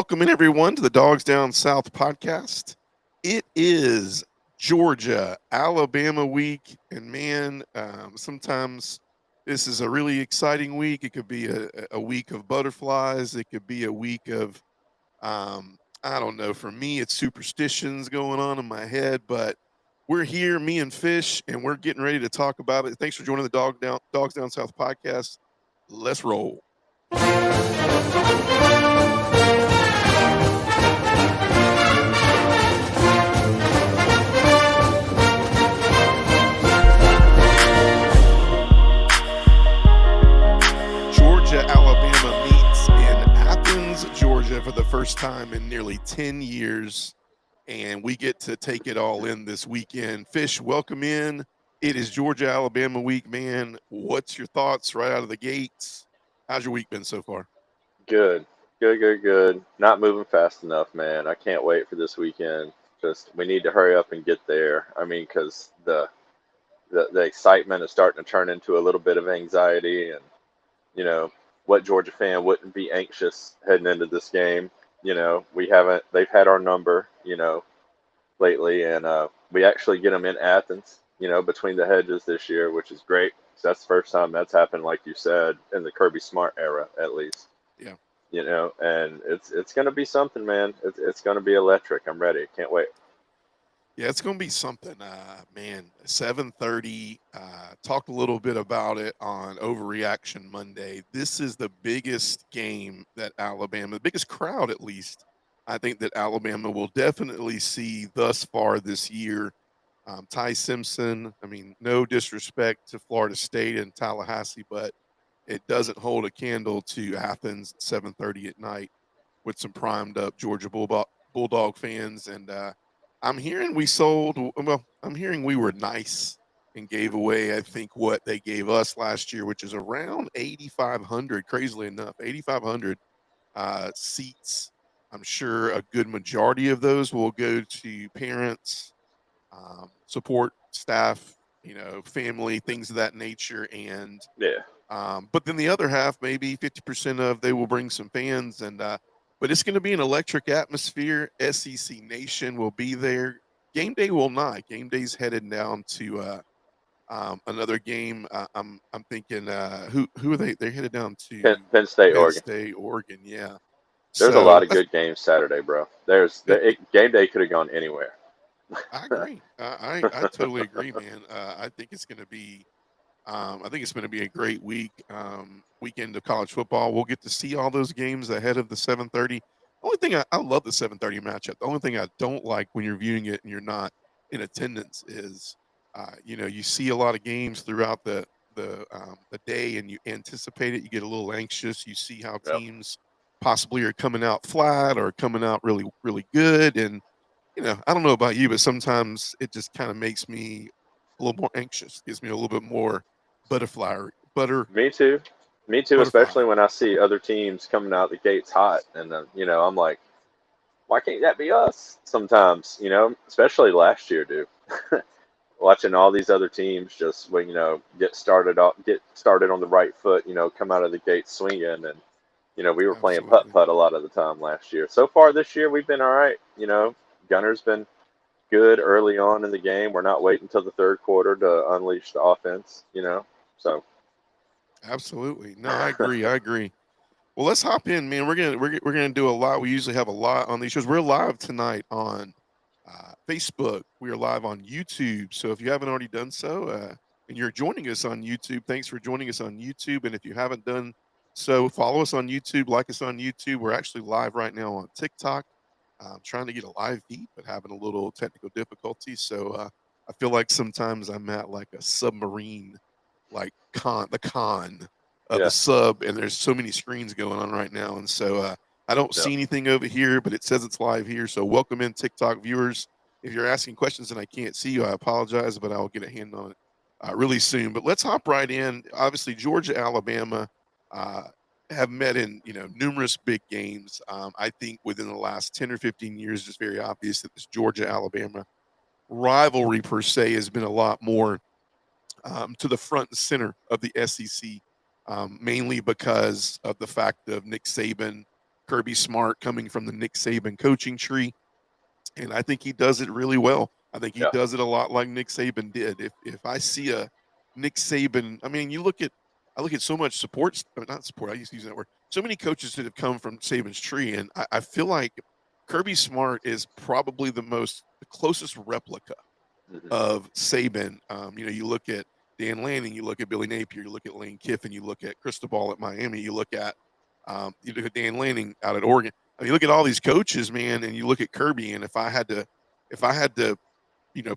welcome in everyone to the Dogs Down South podcast. It is Georgia, Alabama week, and man, sometimes this is a really exciting week. It could be a week of butterflies. It could be a week of, I don't know. For me, it's superstitions going on in my head, but we're here, me and Fish, and we're getting ready to talk about it. Thanks for joining the Dogs Down South podcast. Let's roll. Georgia, Alabama meets in Athens, Georgia for the first time in nearly 10 years. And we get to take it all in this weekend. Fish, welcome in. It is Georgia, Alabama week, man. What's your thoughts right out of the gates? How's your week been so far? Good, good. Not moving fast enough, man. I can't wait for this weekend. Just we need to hurry up and get there. I mean, because the excitement is starting to turn into a little bit of anxiety, and you know what Georgia fan wouldn't be anxious heading into this game. We haven't. They've had our number, lately, and we actually get them in Athens. Between the hedges this year, which is great. So that's the first time that's happened, like you said, in the Kirby Smart era, at least. Yeah. And it's going to be something, man. It's going to be electric. I'm ready. Can't wait. Yeah, it's going to be something, man. 7:30. Talked a little bit about it on Overreaction Monday. This is the biggest game that Alabama, the biggest crowd at least, I think that Alabama will definitely see thus far this year. Ty Simpson, I mean, no disrespect to Florida State and Tallahassee, but it doesn't hold a candle to Athens at 7:30 at night with some primed up Georgia Bulldog fans. And I'm hearing I'm hearing we were nice and gave away, I think, what they gave us last year, which is around 8,500, crazily enough, 8,500 seats. I'm sure a good majority of those will go to parents, support staff, family, things of that nature. And Yeah. but then the other half, maybe 50% of they will bring some fans, and but it's going to be an electric atmosphere. SEC Nation will be there. Game day will not. Game day's headed down to another game. I'm thinking who are they? They're headed down to Penn State, Penn Oregon. State, Oregon. Yeah. There's a lot So of good games Saturday, bro. Game day could have gone anywhere. I agree. I totally agree, man. I think it's going to be. I think it's going to be a great weekend of college football. We'll get to see all those games ahead of the 7:30. The only thing I love the 7:30 matchup. The only thing I don't like when you're viewing it and you're not in attendance is, you see a lot of games throughout the day and you anticipate it. You get a little anxious. You see how Yep. teams possibly are coming out flat or coming out really really good. And I don't know about you, but sometimes it just kind of makes me a little more anxious. Gives me a little bit more butterfly butter Me too. Me too. butterfly. Especially when I see other teams coming out the gates hot, and then I'm like, why can't that be us? Sometimes, especially last year, dude. Watching all these other teams just get started on the right foot, come out of the gate swinging, and we were playing putt Absolutely. putt a lot of the time last year. So far this year, we've been all right. Gunner's been good early on in the game. We're not waiting until the third quarter to unleash the offense. So Absolutely. No, I agree. I agree. Well, let's hop in, man. We're gonna do a lot. We usually have a lot on these shows. We're live tonight on Facebook. We are live on YouTube. So if you haven't already done so, and you're joining us on YouTube, thanks for joining us on YouTube. And if you haven't done so, follow us on YouTube, like us on YouTube. We're actually live right now on TikTok. I'm trying to get a live feed, but having a little technical difficulty. So I feel like sometimes I'm at like a submarine, like the con of the yeah, sub, and there's so many screens going on right now. And so I don't yeah, see anything over here, but it says it's live here. So welcome in TikTok viewers. If you're asking questions and I can't see you, I apologize, but I'll get a hand on it really soon. But let's hop right in. Obviously, Georgia, Alabama uh, have met in numerous big games. I think within the last 10 or 15 years, it's very obvious that this Georgia Alabama rivalry per se has been a lot more to the front and center of the SEC, mainly because of the fact of Nick Saban Kirby Smart coming from the Nick Saban coaching tree, and I think he does it really well. I think he Yeah. does it a lot like Nick Saban did. If I see a Nick Saban, I mean, I look at so much support, not support. I used to use that word. So many coaches that have come from Saban's tree, and I feel like Kirby Smart is probably the closest replica Hmm. of Saban. You look at Dan Lanning, you look at Billy Napier, you look at Lane Kiffin, you look at Cristobal at Miami, you look at Dan Lanning out at Oregon. I mean, you look at all these coaches, man, and you look at Kirby. And if I had to,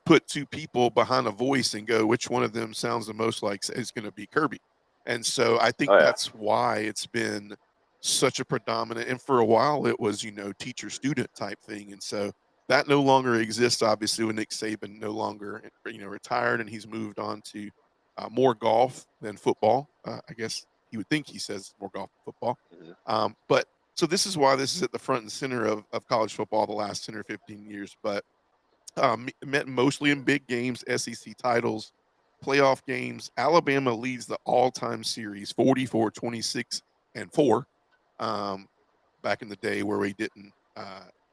put two people behind a voice and go, which one of them sounds the most like, is going to be Kirby. And so I think Oh yeah. that's why it's been such a predominant. And for a while, it was teacher student type thing. And so that no longer exists. Obviously, when Nick Saban no longer retired and he's moved on to more golf than football. I guess you would think he says more golf than football. Hmm. But so this is why this is at the front and center of college football the last 10 or 15 years. But met mostly in big games, SEC titles, playoff games. Alabama leads the all-time series 44-26-4. Back in the day where we didn't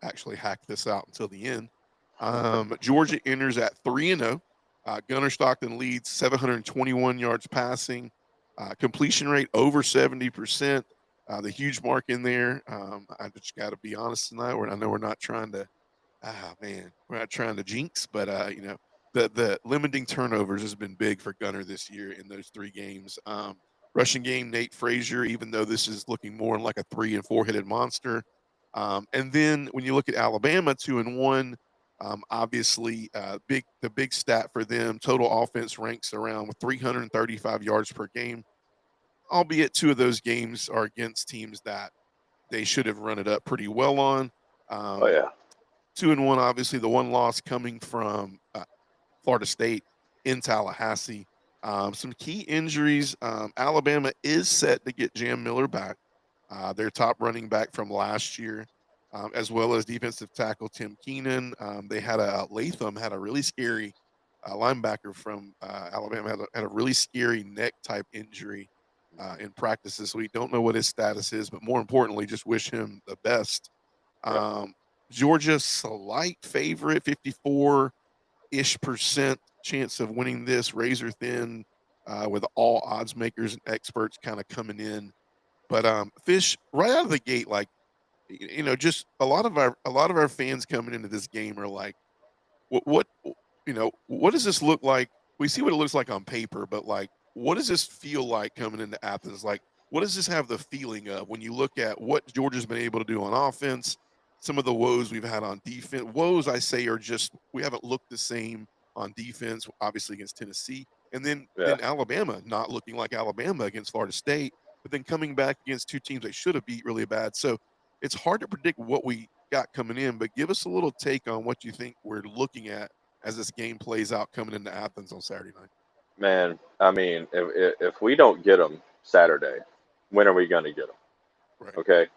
actually hack this out until the end. Georgia enters at 3-0. Gunnar Stockton leads 721 yards passing, completion rate over 70%. The huge mark in there. I just got to be honest tonight. I know we're not trying to. We're not trying to jinx, but the limiting turnovers has been big for Gunner this year in those 3 games. Rushing game, Nate Frazier, even though this is looking more like a 3 and 4 headed monster. And then when you look at Alabama, 2-1, obviously the big stat for them, total offense ranks around with 335 yards per game, albeit 2 of those games are against teams that they should have run it up pretty well on. Oh yeah. 2-1, obviously the one loss coming from Florida State in Tallahassee. Some key injuries. Alabama is set to get Jam Miller back, their top running back from last year, as well as defensive tackle Tim Keenan. They had Latham had a really scary linebacker from Alabama had a really scary neck type injury in practices. So we don't know what his status is, but more importantly, just wish him the best. Yeah. Georgia slight favorite, 54-ish% chance of winning this, razor thin, with all odds makers and experts kind of coming in. But Fish, right out of the gate, like just a lot of our fans coming into this game are like, what what does this look like? We see what it looks like on paper, but like, what does this feel like coming into Athens? Like, what does this have the feeling of when you look at what Georgia's been able to do on offense? Some of the woes we've had on defense. Woes, I say, are just we haven't looked the same on defense, obviously against Tennessee, and then Yeah. Alabama not looking like Alabama against Florida State, but then coming back against 2 teams they should have beat really bad. So it's hard to predict what we got coming in, but give us a little take on what you think we're looking at as this game plays out coming into Athens on Saturday night. Man, I mean, if we don't get them Saturday, when are we going to get them? Right. Okay,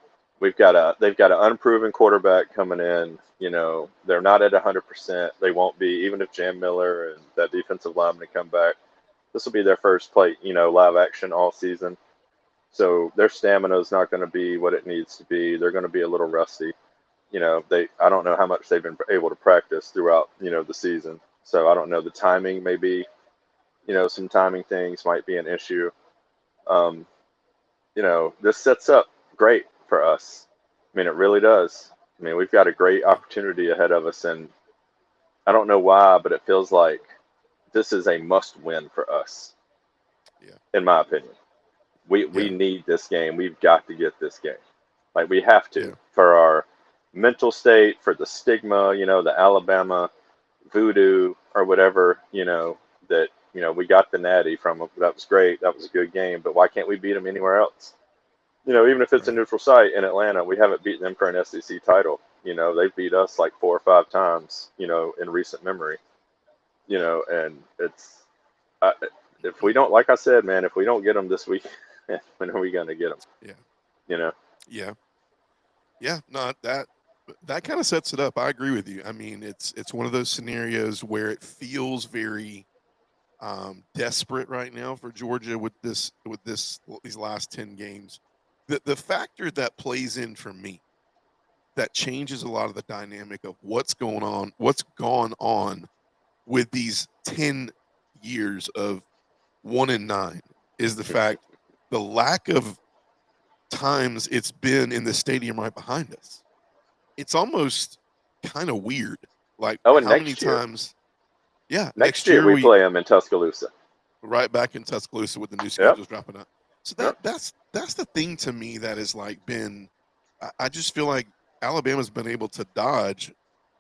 they've got an unproven quarterback coming in. They're not at 100%. They won't be even if Jam Miller and that defensive lineman come back. This will be their first play, live action all season. So their stamina is not going to be what it needs to be. They're going to be a little rusty. I don't know how much they've been able to practice throughout, the season. So I don't know. The timing maybe, some timing things might be an issue. This sets up great for us. I mean, it really does. I mean, we've got a great opportunity ahead of us, and I don't know why, but it feels like this is a must-win for us. Yeah. In my opinion, we need this game. We've got to get this game. Like we have to for our mental state, for the stigma, the Alabama voodoo or whatever, that we got the natty from them. That was great. That was a good game. But why can't we beat them anywhere else? Even if it's a neutral site in Atlanta, we haven't beaten them for an SEC title. They've beat us like 4 or 5 times, in recent memory. And it's if we don't, like I said, man, if we don't get them this week, when are we going to get them? Yeah. Yeah. No, that kind of sets it up. I agree with you. I mean, it's one of those scenarios where it feels very desperate right now for Georgia with these last 10 games. the factor that plays in for me that changes a lot of the dynamic of what's gone on with these 10 years of 1-9 is the fact the lack of times it's been in the stadium right behind us. It's almost kind of weird. Like Oh, and how many next year, times? Yeah, next next year year we we play them in Tuscaloosa. right back in Tuscaloosa with the new Yep. schedules dropping out. So Yep. that's the thing to me that has like been. I just feel like Alabama's been able to dodge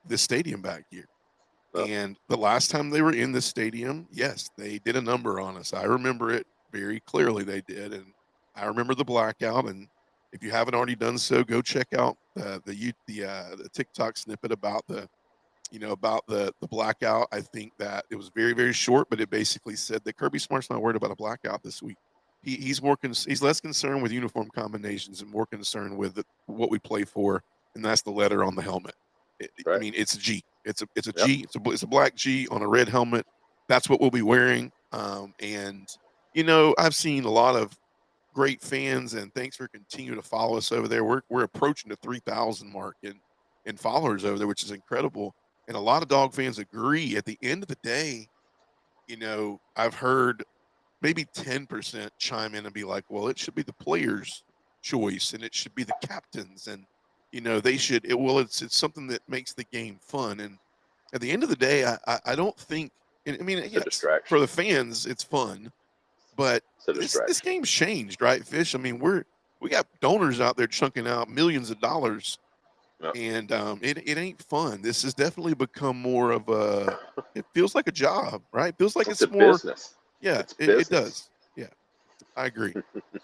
the stadium back here. Yep. And the last time they were in the stadium, yes, they did a number on us. I remember it very clearly. They did, and I remember the blackout. And if you haven't already done so, go check out the TikTok snippet about the blackout. I think that it was very very short, but it basically said that Kirby Smart's not worried about a blackout this week. He's less concerned with uniform combinations and more concerned with what we play for, and that's the letter on the helmet. I Right. mean, it's a G. It's a Yep. G. It's a black G on a red helmet. That's what we'll be wearing. And I've seen a lot of great fans, and thanks for continuing to follow us over there. We're approaching the 3,000 mark in followers over there, which is incredible. And a lot of dog fans agree. At the end of the day, I've heard maybe 10% chime in and be like, well, it should be the players' choice and it should be the captains. And, they should, it's something that makes the game fun. And at the end of the day, I don't think, I mean, It's a yes, distraction. for the fans, it's fun, but It's a this distraction. game's changed, right, Fish? I mean, we got donors out there chunking out millions of dollars, Yep. and it ain't fun. This has definitely become more of a. It feels like a job, right? It feels like It's a it's more. business. Yeah, It's it business. does. Yeah, I agree.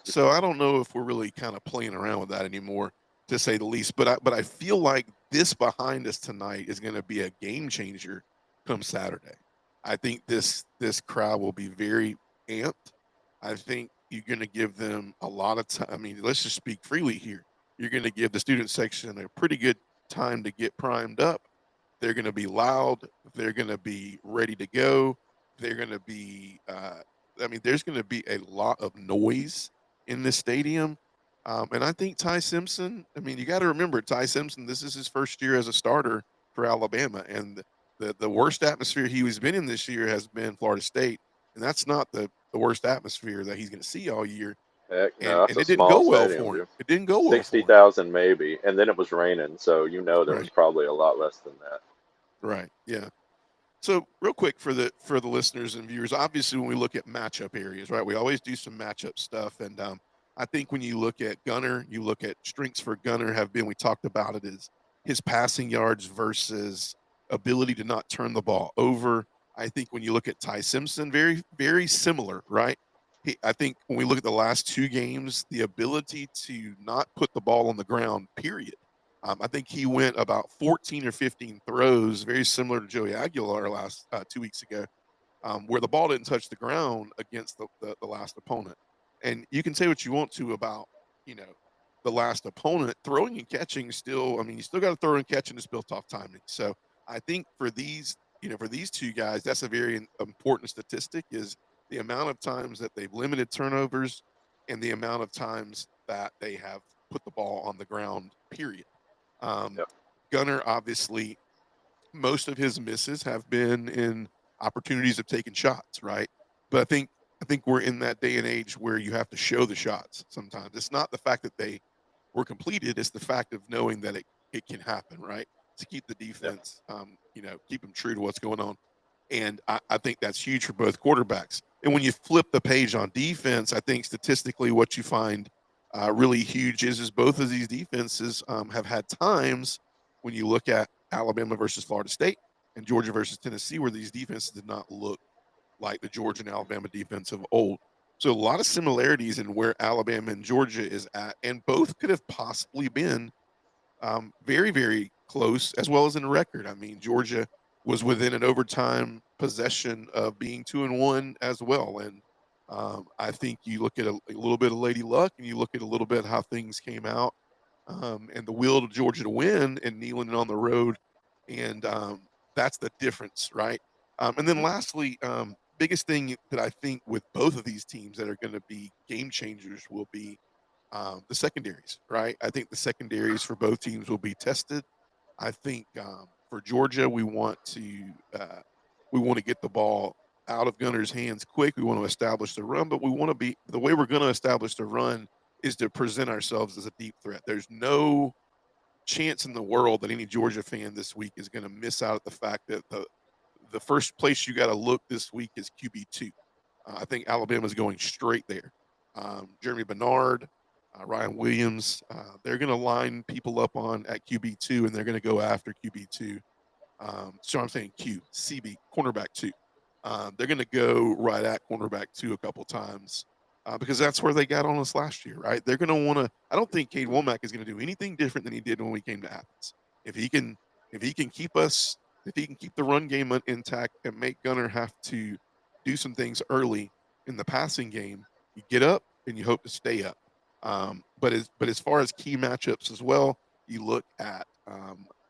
So I don't know if we're really kind of playing around with that anymore, to say the least. But I feel like this behind us tonight is going to be a game changer come Saturday. I think this crowd will be very amped. I think you're going to give them a lot of time. I mean, let's just speak freely here. You're going to give the student section a pretty good time to get primed up. They're going to be loud. They're going to be ready to go. They're going to be. I mean, there's going to be a lot of noise in this stadium. And I think Ty Simpson. I mean, you got to remember Ty Simpson. This is his first year as a starter for Alabama, and the worst atmosphere he has been in this year has been Florida State, and that's not the worst atmosphere that he's going to see all year. Heck And no, that's and a it didn't small go well stadium, for him. dude. It didn't go well for him. 60,000 maybe, and then it was raining, so there was Right. probably a lot less than that. Right. Yeah. So real quick for the listeners and viewers, obviously when we look at matchup areas, right, we always do some matchup stuff, and I think when you look at Gunner, you look at strengths for Gunner have been, we talked about it, is his passing yards versus ability to not turn the ball over. I think when you look at Ty Simpson, very very similar, right? I think when we look at the last two games, the ability to not put the ball on the ground, period. I think he went about 14 or 15 throws, very similar to Joey Aguilar last 2 weeks ago, where the ball didn't touch the ground against the last opponent. And you can say what you want to about, you know, the last opponent. Throwing and catching still, I mean, you still got to throw and catch and it's built off timing. So I think for these two guys, that's a very important statistic, is the amount of times that they've limited turnovers and the amount of times that they have put the ball on the ground, period. Um, Yep. Gunner, obviously, most of his misses have been in opportunities of taking shots, right? But I think we're in that day and age where you have to show the shots sometimes. It's not the fact that they were completed, it's the fact of knowing that it can happen, right? To keep the Yep. defense, keep them true to what's going on. And I think that's huge for both quarterbacks. And when you flip the page on defense, I think statistically what you find really huge is both of these defenses have had times when you look at Alabama versus Florida State and Georgia versus Tennessee, where these defenses did not look like the Georgia and Alabama defense of old. So a lot of similarities in where Alabama and Georgia is at, and both could have possibly been very, very close, as well as in record. I mean, Georgia was within an overtime possession of being 2-1 as well. And I think you look at a little bit of Lady Luck, and you look at a little bit how things came out, and the will to Georgia to win, and Neyland on the road, and that's the difference, right? And then lastly, biggest thing that I think with both of these teams that are going to be game changers will be The secondaries, right? I think the secondaries for both teams will be tested. I think for Georgia, we want to get the ball out of Gunner's hands quick. We want to establish the run, but we want to be the way we're going to establish the run is to present ourselves as a deep threat. There's no chance in the world that any Georgia fan this week is going to miss out at the fact that the first place you got to look this week is QB2. I think Alabama's going straight there. Jeremy Bernard, Ryan Williams, they're going to line people up on at QB2, and they're going to go after QB2. So I'm saying CB, cornerback 2. They're going to go right at cornerback 2 a couple times because that's where they got on us last year, right? They're going to want to. I don't think Cade Womack is going to do anything different than he did when we came to Athens. If he can keep us, if he can keep the run game intact and make Gunner have to do some things early in the passing game, you get up and you hope to stay up. But as far as key matchups as well, you look at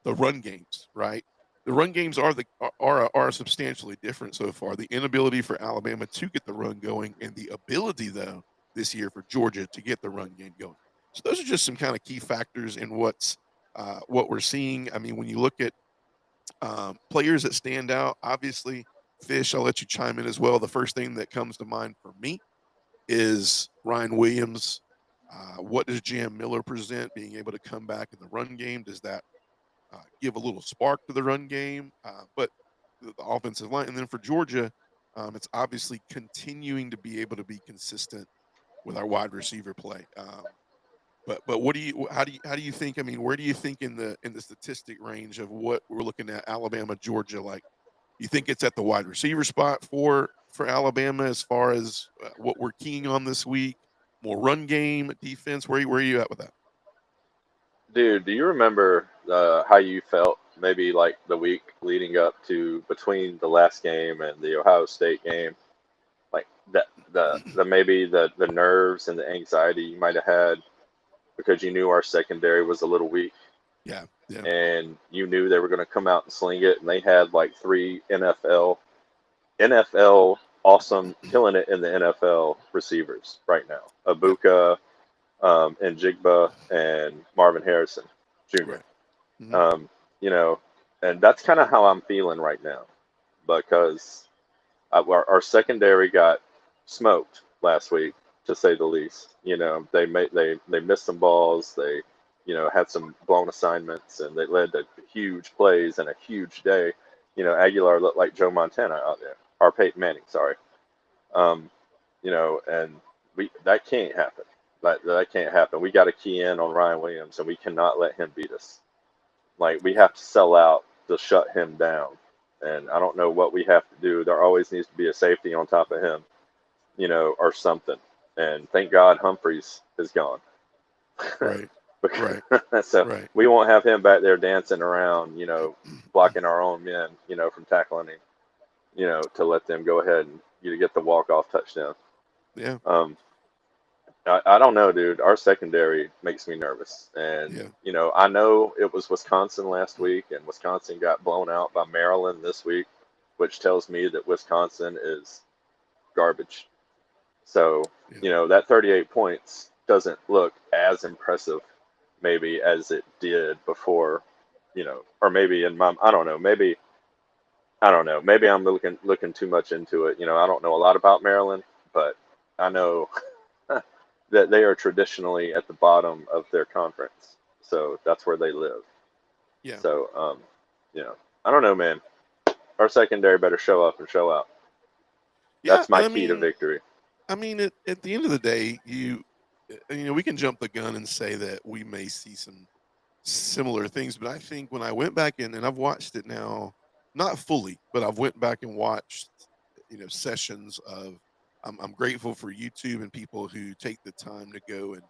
the run games, right? The run games are substantially different so far. The inability for Alabama to get the run going, and the ability though this year for Georgia to get the run game going. So those are just some kind of key factors in what we're seeing. I mean, when you look at players that stand out, obviously, Fish. I'll let you chime in as well. The first thing that comes to mind for me is Ryan Williams. What does Jam Miller present? Being able to come back in the run game, does that give a little spark to the run game? But the offensive line, and then for Georgia, it's obviously continuing to be able to be consistent with our wide receiver play. But what do you how do you think? I mean, where do you think in the statistic range of what we're looking at Alabama, Georgia? Like, you think it's at the wide receiver spot for Alabama as far as what we're keying on this week? More run game, defense. Where are you at with that? Dude, do you remember how you felt maybe like the week leading up to between the last game and the Ohio State game? Like the maybe the nerves and the anxiety you might have had because you knew our secondary was a little weak Yeah, yeah, and you knew they were going to come out and sling it, and they had like three NFL awesome, killing it in the NFL receivers right now. yeah. Abuka, and Jigba and Marvin Harrison Jr. Right. Mm-hmm. Um, you know, and that's kind of how I'm feeling right now because our secondary got smoked last week, to say the least. They missed some balls. They had some blown assignments, and they led to huge plays and a huge day. Aguilar looked like Joe Montana out there, or Peyton Manning, sorry. Um, and that can't happen. That can't happen. We got to key in on Ryan Williams, and we cannot let him beat us. Like, we have to sell out to shut him down. And I don't know what we have to do. There always needs to be a safety on top of him, or something. And thank God Humphreys is gone. Right. Right. So Right. we won't have him back there dancing around, blocking our own men, from tackling him, to let them go ahead and get the walk-off touchdown. Yeah. I don't know, dude. Our secondary makes me nervous. And, Yeah. I know it was Wisconsin last week, and Wisconsin got blown out by Maryland this week, which tells me that Wisconsin is garbage. So, Yeah. that 38 points doesn't look as impressive maybe as it did before, or maybe I don't know, maybe I'm looking too much into it. I don't know a lot about Maryland, but I know that they are traditionally at the bottom of their conference. So that's where they live. Yeah. So, I don't know, man. Our secondary better show up and show out. Yeah. That's my key to victory. I mean, at the end of the day, we can jump the gun and say that we may see some similar things, but I think when I went back in and I've watched it now, not fully, but I've went back and watched, sessions of. I'm grateful for YouTube and people who take the time to go and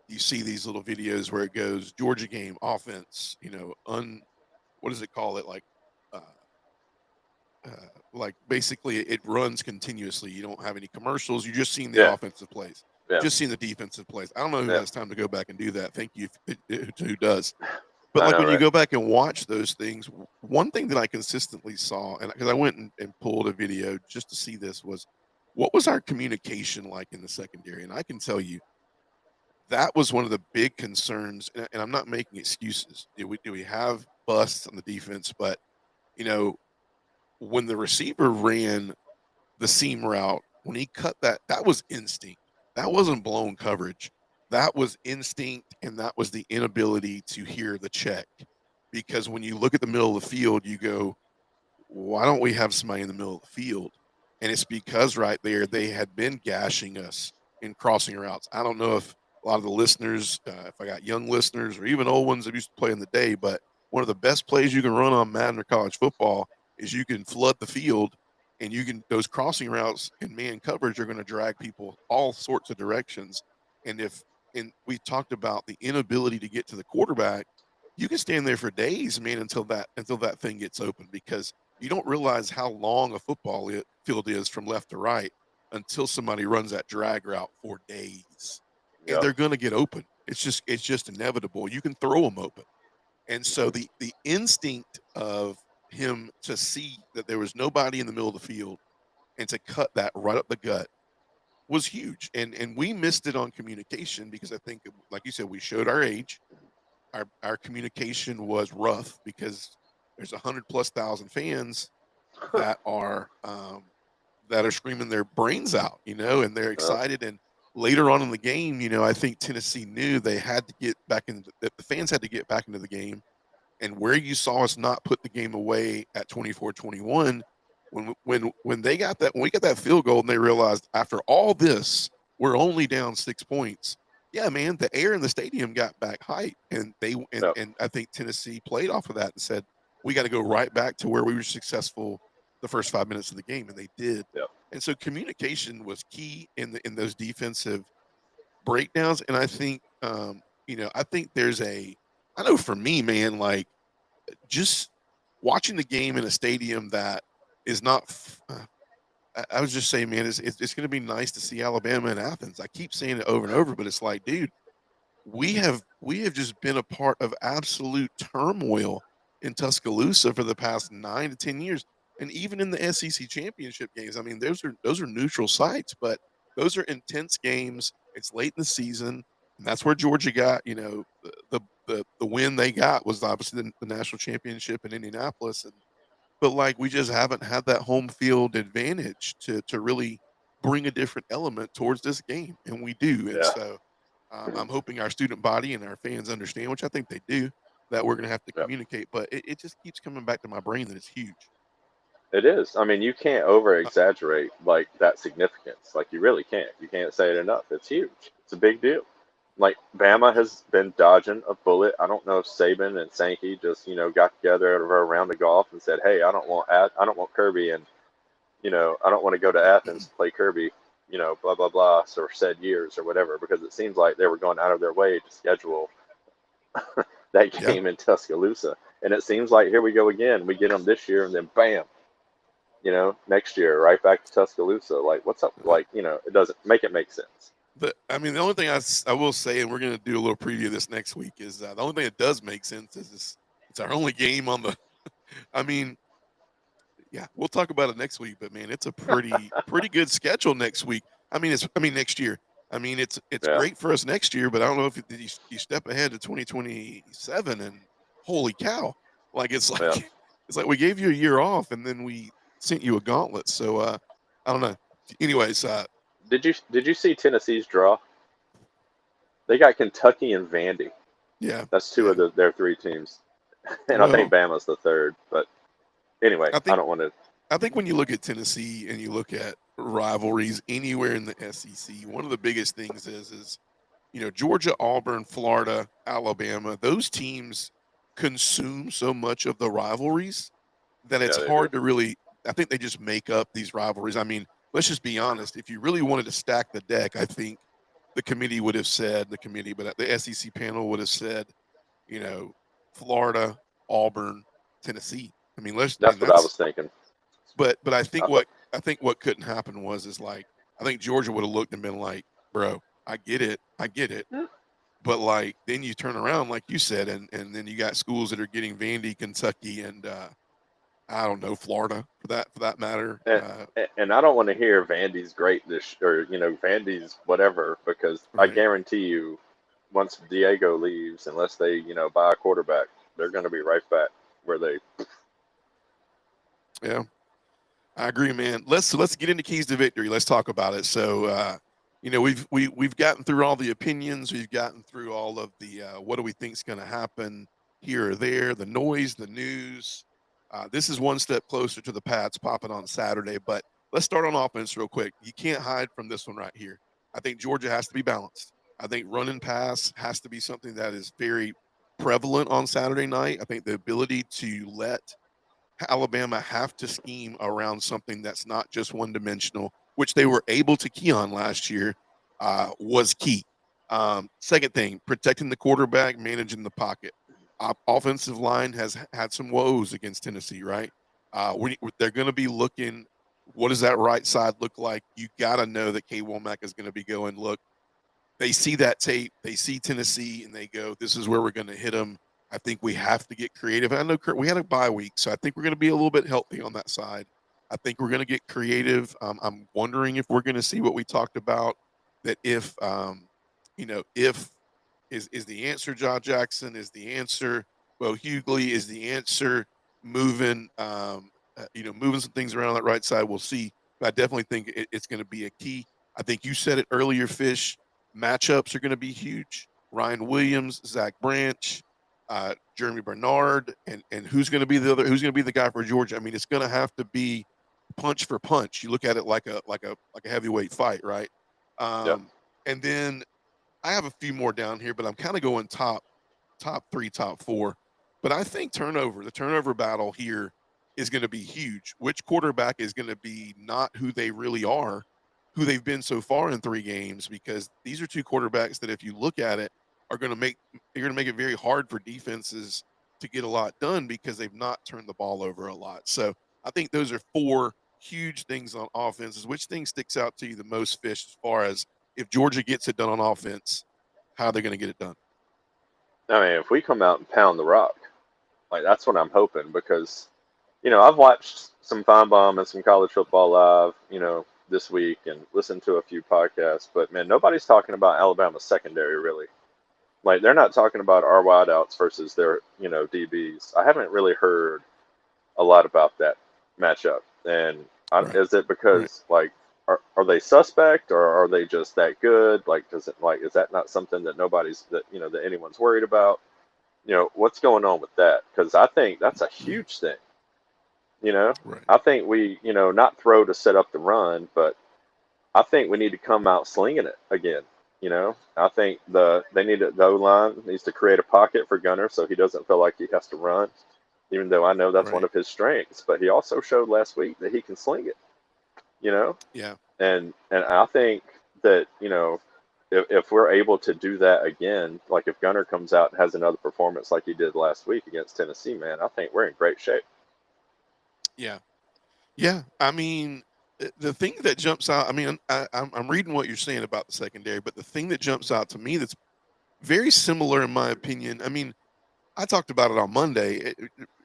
you see these little videos where it goes Georgia game offense, what does it call it, uh, like basically it runs continuously. You don't have any commercials. You're just seeing the offensive plays, just seeing the defensive plays. I don't know who has time to go back and do that. Thank you who does. But like when you go back and watch those things, one thing that I consistently saw, and because I went and pulled a video just to see this, was what was our communication like in the secondary? And I can tell you, that was one of the big concerns. And I'm not making excuses. Do we have busts on the defense? But you know, when the receiver ran the seam route, when he cut that was instinct. That wasn't blown coverage. That was instinct, and that was the inability to hear the check. Because when you look at the middle of the field, you go, why don't we have somebody in the middle of the field? And it's because right there they had been gashing us in crossing routes. I don't know if a lot of the listeners, if I got young listeners or even old ones that used to play in the day, but one of the best plays you can run on Madden or college football is you can flood the field, and you can those crossing routes and man coverage are going to drag people all sorts of directions. And if and we talked about the inability to get to the quarterback, you can stand there for days, man, until that thing gets open, because you don't realize how long a football field is from left to right until somebody runs that drag route for days, and Yep. they're going to get open. It's just inevitable. You can throw them open, and so Mhm. the instinct of him to see that there was nobody in the middle of the field and to cut that right up the gut was huge. And we missed it on communication because I think, like you said, we showed our age. Our communication was rough because there's 100+ thousand fans that are screaming their brains out, and they're Yep. excited. And later on in the game, I think Tennessee knew they had to get back into that the fans had to get back into the game. And where you saw us not put the game away at 24-21, when we got that field goal and they realized after all this we're only down 6 points. Yeah, man, the air in the stadium got back hype, and Yep. and I think Tennessee played off of that and said we got to go right back to where we were successful the first 5 minutes of the game, and they did. Yep. And so communication was key in those defensive breakdowns. And I think I think I know for me, man, like just watching the game in a stadium that is not. I was just saying, man, it's going to be nice to see Alabama and Athens. I keep saying it over and over, but it's like, dude, we have just been a part of absolute turmoil in Tuscaloosa for the past 9 to 10 years, and even in the SEC championship games. I mean, those are neutral sites, but those are intense games. It's late in the season, and that's where Georgia got. The win they got was obviously the national championship in Indianapolis, and but like we just haven't had that home field advantage to really bring a different element towards this game, and we do. And Yeah. so I'm hoping our student body and our fans understand, which I think they do, that we're going to have to Yep. communicate. But it just keeps coming back to my brain that it's huge. It is. I mean, you can't over exaggerate like that significance. Like you really can't. You can't say it enough. It's huge. It's a big deal. Like Bama has been dodging a bullet. I don't know if Saban and Sankey just got together over a round of golf and said, "Hey, I don't want Kirby, and I don't want to go to Athens to play Kirby, blah blah blah, for said years or whatever." Because it seems like they were going out of their way to schedule that Yeah. game in Tuscaloosa, and it seems like here we go again. We get them this year, and then bam, next year right back to Tuscaloosa. Like, what's up? Uh, Like, it doesn't make sense. I mean, the only thing I will say, and we're going to do a little preview of this next week, is the only thing that does make sense is it's our only game on the. I mean, yeah, we'll talk about it next week, but man, it's a pretty good schedule next week. I mean next year. I mean it's Yeah. great for us next year, but I don't know if you step ahead to 2027 and holy cow, like it's Yeah. like it's like we gave you a year off and then we sent you a gauntlet. So I don't know. Anyways, Did you see Tennessee's draw? They got Kentucky and Vandy. yeah, That's two of yeah. their three teams, and I think Well, Bama's the third. But anyway, I I think don't want to. I think when you look at Tennessee and you look at rivalries anywhere in the SEC, one of the biggest things is Georgia, Auburn, Florida, Alabama, those teams consume so much of the rivalries that Yeah, it's they do. hard to really. I think they just make up these rivalries. I mean, let's just be honest. If you really wanted to stack the deck, I think but the SEC panel would have said, you know, Florida, Auburn, Tennessee. I mean, That's what I that's. was thinking. But I thought, I think what couldn't happen is like I think Georgia would have looked and been like, bro, I get it. "Hmm, But like then you turn around, like you said, and then you got schools that are getting Vandy, Kentucky, and I don't know, Florida for that matter. and, and I don't want to hear Vandy's great this or Vandy's whatever because I Right. guarantee you. once Diego leaves, unless they buy a quarterback, they're going to be right back where they. Yeah, I agree, man. Let's get into keys to victory. Let's talk about it. So, we've gotten through all the opinions. We've gotten through all of the what do we think is going to happen here or there, the noise, the news. This is one step closer to the Pats popping on Saturday. But let's start on offense real quick. You can't hide from this one right here. I think Georgia has to be balanced. I think run and pass has to be something that is very prevalent on Saturday night. I think the ability to let Alabama have to scheme around something that's not just one dimensional, which they were able to key on last year, was key. Second thing, protecting the quarterback, managing the pocket. Offensive line has had some woes against Tennessee, right? They're going to be looking, what does that right side look like? You got to know that K. Womack is going to be going, look, they see that tape, they see Tennessee, and they go, this is where we're going to hit them. I think we have to get creative. I know we had a bye week, so I think we're going to be a little bit healthy on that side. I think we're going to get creative. I'm wondering if we're going to see what we talked about, that if, if is the answer Josh Jackson, is the answer Bo Hughley, is the answer moving, moving some things around that right side. We'll see. But I definitely think it's going to be a key. I think you said it earlier, Fish. Matchups are going to be huge. Ryan Williams, Zach Branch, Jeremy Bernard, and who's going to be who's going to be the guy for Georgia? I mean, it's going to have to be punch for punch. You look at it like a heavyweight fight, right? Yep. And then I have a few more down here, but I'm kind of going top three, top four. But I think the turnover battle here is going to be huge. Which quarterback is going to be not who they really are, who they've been so far in 3 games? Because these are 2 quarterbacks that, if you look at it, are going to make it very hard for defenses to get a lot done because they've not turned the ball over a lot. So I think those are 4 huge things on offenses. Which thing sticks out to you the most, Fish, as far as if Georgia gets it done on offense, how are they going to get it done? I mean, if we come out and pound the rock, like that's what I'm hoping because, I've watched some Feinbaum and some college football live, this week and listened to a few podcasts, but man, nobody's talking about Alabama's secondary really. Like they're not talking about our wideouts versus their, DBs. I haven't really heard a lot about that matchup. And Right. is it Right. because like are they suspect or are they just that good? Like does it is that not something that that anyone's worried about? What's going on with that? Because I think that's a huge thing. You know, Right. I think we not throw to set up the run, but I think we need to come out slinging it again. I think the O line needs to create a pocket for Gunner so he doesn't feel like he has to run, even though I know that's one Right. of his strengths. But he also showed last week that he can sling it. You know, Yeah. and I think that if we're able to do that again, like if Gunner comes out and has another performance like he did last week against Tennessee, man, I think we're in great shape. Yeah. Yeah. I mean, the thing that jumps out, I mean, I'm reading what you're saying about the secondary, but the thing that jumps out to me that's very similar, in my opinion, I mean, I talked about it on Monday.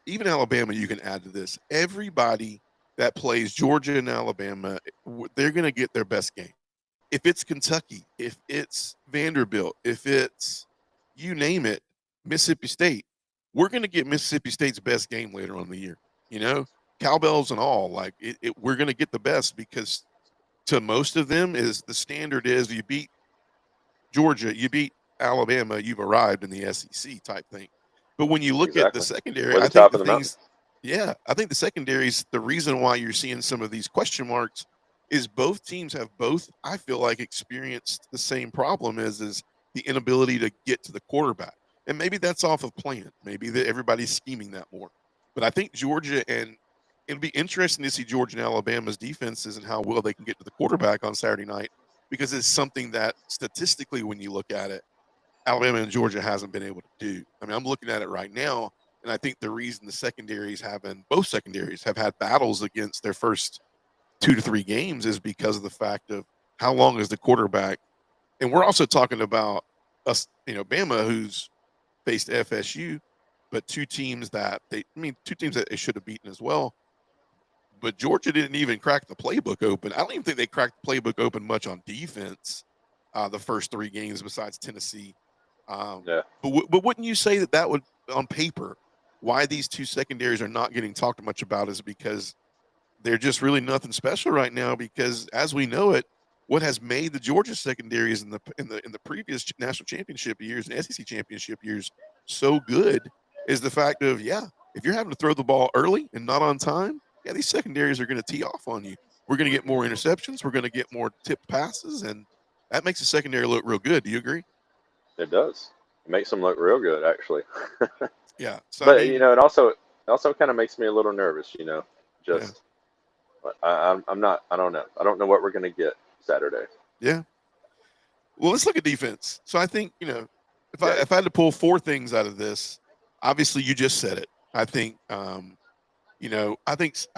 Even Alabama, you can add to this. Everybody that plays Georgia and Alabama, they're going to get their best game. If it's Kentucky, if it's Vanderbilt, if it's you name it, Mississippi State, we're going to get Mississippi State's best game later on in the year. You know, cowbells and all, like we're going to get the best because to most of them is the standard is you beat Georgia, you beat Alabama, you've arrived in the SEC type thing. But when you look at the Exactly. secondary, We're the I think top the of the mountain. things, yeah, I think the secondary is the reason why you're seeing some of these question marks. Is both teams have both, I feel like, experienced the same problem is the inability to get to the quarterback. And maybe that's off of plan. Maybe that everybody's scheming that more. But I think Georgia, and it'll be interesting to see Georgia and Alabama's defenses and how well they can get to the quarterback on Saturday night, because it's something that statistically, when you look at it, Alabama and Georgia hasn't been able to do. I mean, I'm looking at it right now, and I think the reason both secondaries have had battles against their first 2 to 3 games is because of the fact of how long is the quarterback. And we're also talking about us, Bama, who's faced FSU, but two teams that they should have beaten as well. But Georgia didn't even crack the playbook open. I don't even think they cracked the playbook open much on defense the first 3 games besides Tennessee. Yeah. But wouldn't you say that would, on paper, why these two secondaries are not getting talked much about is because they're just really nothing special right now? Because as we know it, what has made the Georgia secondaries in the previous national championship years and SEC championship years so good is the fact of, if you're having to throw the ball early and not on time, these secondaries are going to tee off on you. We're going to get more interceptions. We're going to get more tipped passes, and that makes the secondary look real good. Do you agree? It does. It makes them look real good, actually. Yeah. So But I mean, it also kind of makes me a little nervous. yeah, Just I'm not. I don't know. I don't know what we're gonna get Saturday. yeah. Well, let's look at defense. So I think Yeah. if I had to pull four things out of this, obviously you just said it. I think I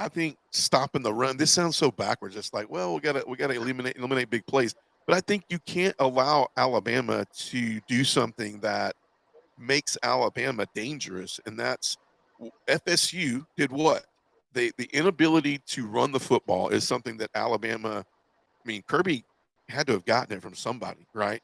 think stopping the run. This sounds so backwards. It's like, well, we gotta eliminate big plays. But I think you can't allow Alabama to do something that makes Alabama dangerous, and that's FSU did what? The inability to run the football is something that Alabama. I mean, Kirby had to have gotten it from somebody, right?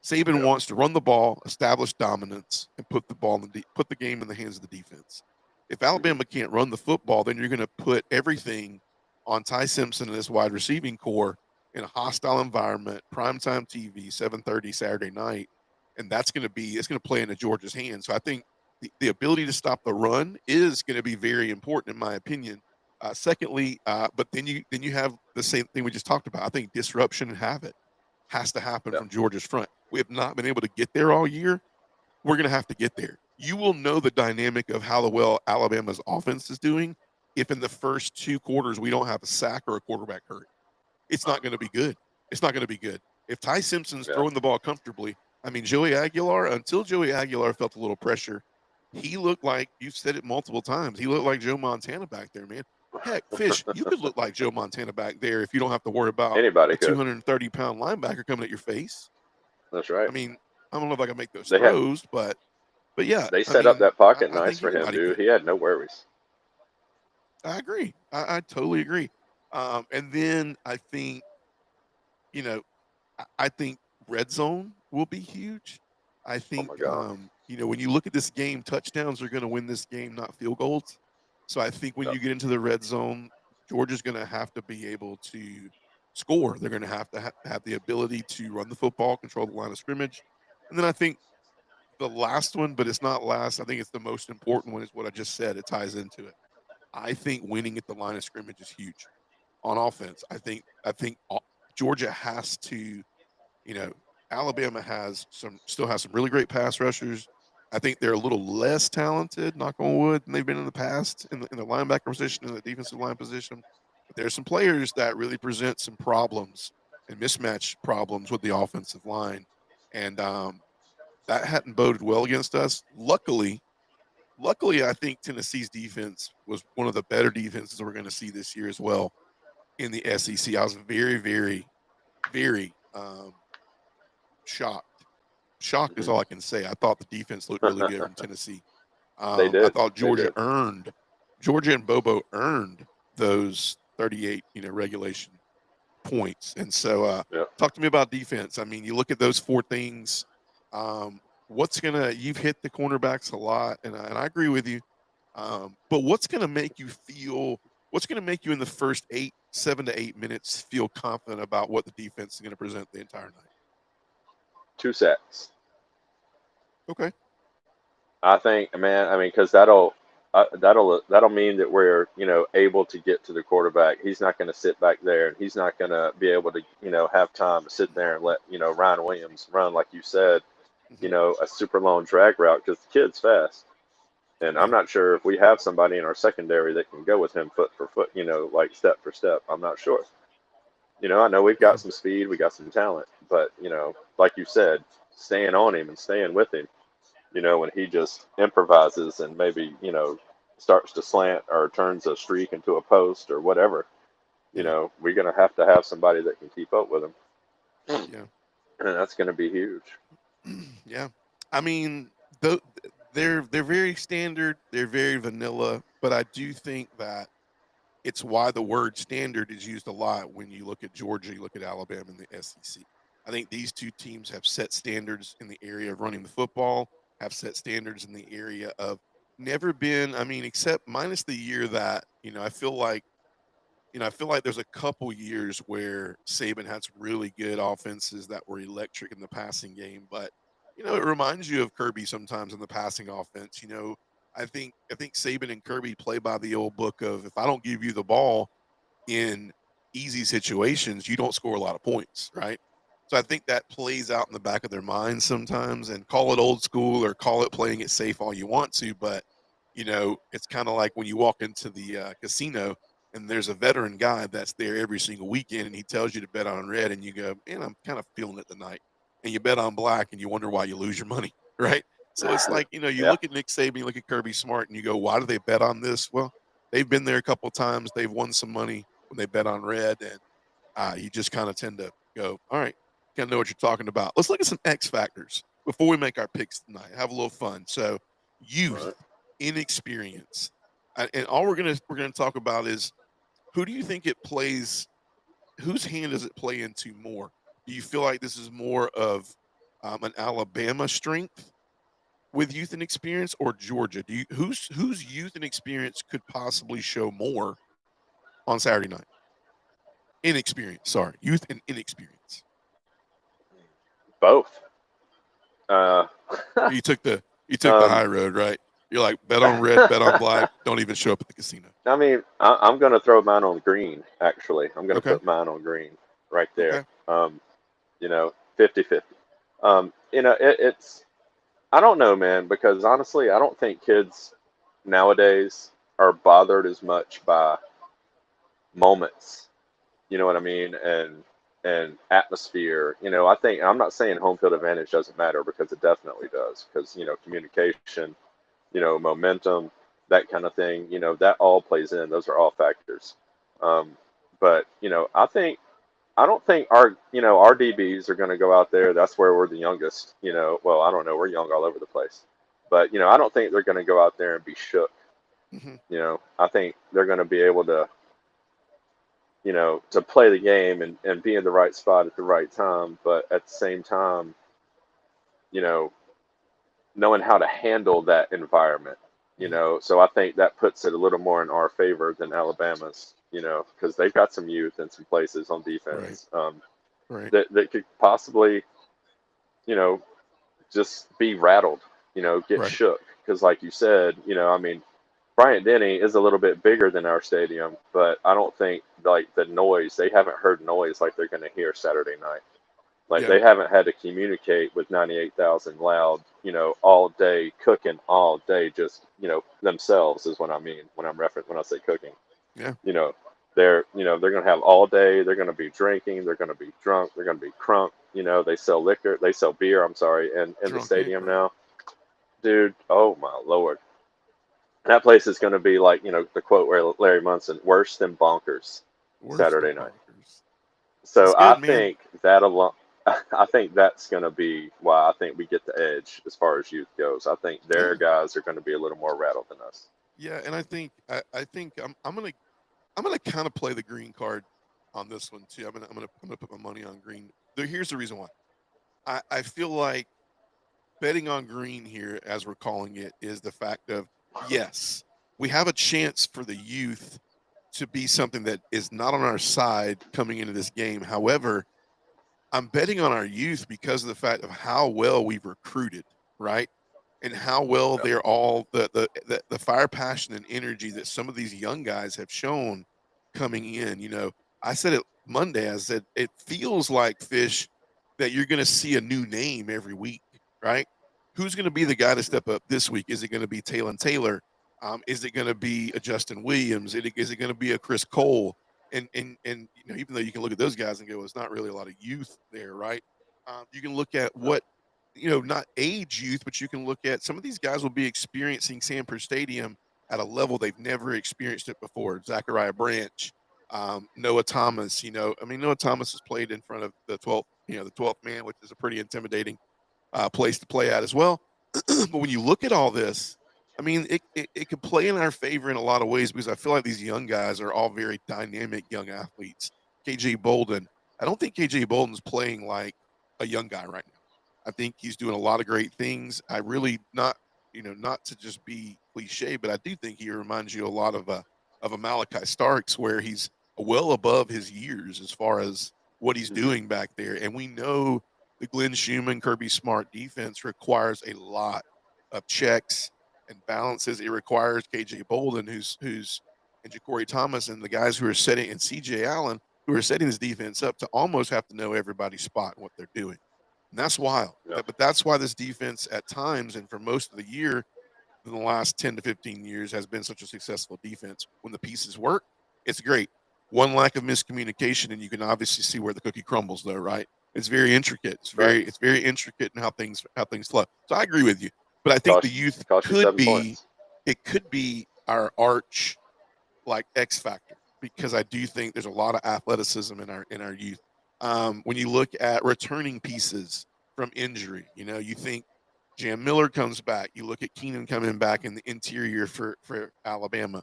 Saban Yeah. wants to run the ball, establish dominance, and put the game in the hands of the defense. If Alabama can't run the football, then you're going to put everything on Ty Simpson and his wide receiving core in a hostile environment, primetime TV, 7:30 Saturday night, and it's going to play into Georgia's hands. So I think the ability to stop the run is going to be very important, in my opinion. Secondly, but then you have the same thing we just talked about. I think disruption and havoc has to happen Yeah. from Georgia's front. We have not been able to get there all year. We're going to have to get there. You will know the dynamic of how well Alabama's offense is doing if in the first two quarters we don't have a sack or a quarterback hurt. It's not going to be good. It's not going to be good. If Ty Simpson's Yeah. throwing the ball comfortably, I mean, until Joey Aguilar felt a little pressure, he looked like, you've said it multiple times, he looked like Joe Montana back there, man. Heck, Fish, you could look like Joe Montana back there if you don't have to worry about Anybody a could. 230-pound linebacker coming at your face. That's right. I mean, I don't know if I can make those They had throws, but yeah, they I set up mean, that pocket I nice think for him, anybody dude. could. He had no worries. I agree. I totally agree. And then you know, I think red zone will be huge. I Oh think, my god. when you look at this game, touchdowns are going to win this game, not field goals. So I think when Yep. you get into the red zone, Georgia's going to have to be able to score. They're going to have to have the ability to run the football, control the line of scrimmage. And then I think the last one, but it's not last, I think it's the most important one, is what I just said. It ties into it. I think winning at the line of scrimmage is huge on offense. I think Georgia has to, you know, Alabama still has some really great pass rushers. I think they're a little less talented, knock on wood, than they've been in the past in the linebacker position, in the defensive line position. But there's some players that really present some problems and mismatch problems with the offensive line, and that hadn't boded well against us. Luckily, I think Tennessee's defense was one of the better defenses we're going to see this year as well in the SEC. I was very, very, very shocked. Shocked is Hmm. all I can say. I thought the defense looked really good from Tennessee. They I did. thought They did. Georgia and Bobo earned those 38, regulation points. And so, Yep. talk to me about defense. I mean, you look at those four things. You've hit the cornerbacks a lot, and I agree with you. But what's going to make you feel? What's going to make you in the first 7 to 8 minutes feel confident about what the defense is going to present the entire night? 2 sacks. Okay. I think, man. I mean, because that'll mean that we're able to get to the quarterback. He's not going to sit back there, and he's not going to be able to have time to sit there and let Ryan Williams run like you said. Mm-hmm. A super long drag route because the kid's fast. And I'm Yeah. not sure if we have somebody in our secondary that can go with him foot for foot, like step for step. I'm not sure. I know we've Yeah. got some speed, we got some talent, but like you said, staying on him and staying with him, when he just improvises and maybe, starts to slant or turns a streak into a post or whatever, Yeah. we're going to have somebody that can keep up with him. Yeah. And that's going to be huge. Yeah. I mean, th- they're very standard. They're very vanilla, but I do think that it's why the word standard is used a lot when you look at Georgia, you look at Alabama, and the SEC. I think these two teams have set standards in the area of running the football, have set standards in the area of never been, I mean, except minus the year that, I feel like there's a couple years where Saban had some really good offenses that were electric in the passing game, but it reminds you of Kirby sometimes in the passing offense. I think Saban and Kirby play by the old book of if I don't give you the ball in easy situations, you don't score a lot of points, right? So I think that plays out in the back of their minds sometimes, and call it old school or call it playing it safe all you want to, but it's kind of like when you walk into the casino and there's a veteran guy that's there every single weekend and he tells you to bet on red and you go, man, I'm kind of feeling it tonight. And you bet on black and you wonder why you lose your money, right? So it's like, you Yeah. look at Nick Saban, you look at Kirby Smart and you go, why do they bet on this? Well, they've been there a couple of times. They've won some money when they bet on red. And you just kind of tend to go, all right, kind of know what you're talking about. Let's look at some X factors before we make our picks tonight. Have a little fun. So, youth, Right. inexperience, and all we're gonna talk about is who do you think it plays? Whose hand does it play into more? Do you feel like this is more of an Alabama strength with youth and experience, or Georgia? Do you whose youth and experience could possibly show more on Saturday night? Inexperience, sorry, youth and inexperience. Both. Uh, You took the um, high road, right? You're like bet on red, bet on black. Don't even show up at the casino. I mean, I'm going to throw mine on green, actually. I'm going to Okay, put mine on green right there. okay, 50-50. It's, I don't know, man, because honestly, I don't think kids nowadays are bothered as much by moments, you know what I mean? And atmosphere. I think I'm not saying home field advantage doesn't matter because it definitely does. Because communication, momentum, that kind of thing. That all plays in. Those are all factors. Um, but I don't think our DBs are going to go out there. That's where we're the youngest. Well, I don't know. We're young all over the place. But I don't think they're going to go out there and be shook. hmm I think they're going to be able to to play the game and be in the right spot at the right time, but at the same time, you know, knowing how to handle that environment, hmm So I think that puts it a little more in our favor than Alabama's, because they've got some youth and some places on Right, defense right. that could possibly, you know, just be rattled, get Right. shook. Because, like you said, I mean, Bryant Denny is a little bit bigger than our stadium, but I don't think like the noise. They haven't heard noise like they're going to hear Saturday night. Like Yeah. they haven't had to communicate with 98,000 loud, all day cooking all day. Just themselves is what I mean when when I say cooking. Yeah. You know, they're going to have all day. They're going to be drinking. They're going to be drunk. They're going to be crunk. They sell liquor. They sell beer. I'm sorry, in the Drunk and stadium crunk. now, dude. Oh my lord, that place is going to be like, the quote where Larry Munson, worse than bonkers Worse than Saturday night. bonkers. That's So I good, man. think that alone, I think that's going to be why I think we get the edge as far as youth goes. I think their Yeah. guys are going to be a little more rattled than us. Yeah, and I think I'm gonna kind of play the green card on this one too. I'm gonna put my money on green. Here's the reason why. I feel like betting on green here, as we're calling it, is the fact of yes, we have a chance for the youth to be something that is not on our side coming into this game. However, I'm betting on our youth because of the fact of how well we've recruited, right? And how well Yep. they're all the fire, passion, and energy that some of these young guys have shown coming in. I said it Monday. I said it feels like Fish that you're going to see a new name every week, right? Who's going to be the guy to step up this week? Is it going to be Taylon Taylor? Is it going to be a Justin Williams? Is it going to be a Chris Cole? And even though you can look at those guys and go, well, it's not really a lot of youth there, right? You can look at Yep. what not age youth, but you can look at some of these guys will be experiencing Sanford Stadium at a level they've never experienced it before. Zachariah Branch, Noah Thomas. Noah Thomas has played in front of the 12th, the 12th man, which is a pretty intimidating place to play at as well. But when you look at all this, it could play in our favor in a lot of ways because I feel like these young guys are all very dynamic young athletes. KJ Bolden, I don't think KJ Bolden's playing like a young guy right now. I think he's doing a lot of great things. I really not to just be cliche, but I do think he reminds you a lot of a Malachi Starks, where he's well above his years as far as what he's Mhm. doing back there. And we know the Glenn Schumann, Kirby Smart defense requires a lot of checks and balances. It requires KJ Bolden, who's and Ja'Cory Thomas, and the guys who are setting, and CJ Allen, who are setting this defense up to almost have to know everybody's spot and what they're doing. And that's wild. Yep. But that's why this defense at times and for most of the year in the last 10 to 15 years has been such a successful defense. When the pieces work, it's great. One lack of miscommunication, and you can obviously see where the cookie crumbles, though, right? It's very intricate. Right. It's very intricate in how things flow. So I agree with you. But I think the youth Cost you could 7 be points. it could be our arch like X factor, because I do think there's a lot of athleticism in our youth. When you look at returning pieces from injury, you think Jam Miller comes back. You look at Keenan coming back in the interior for Alabama.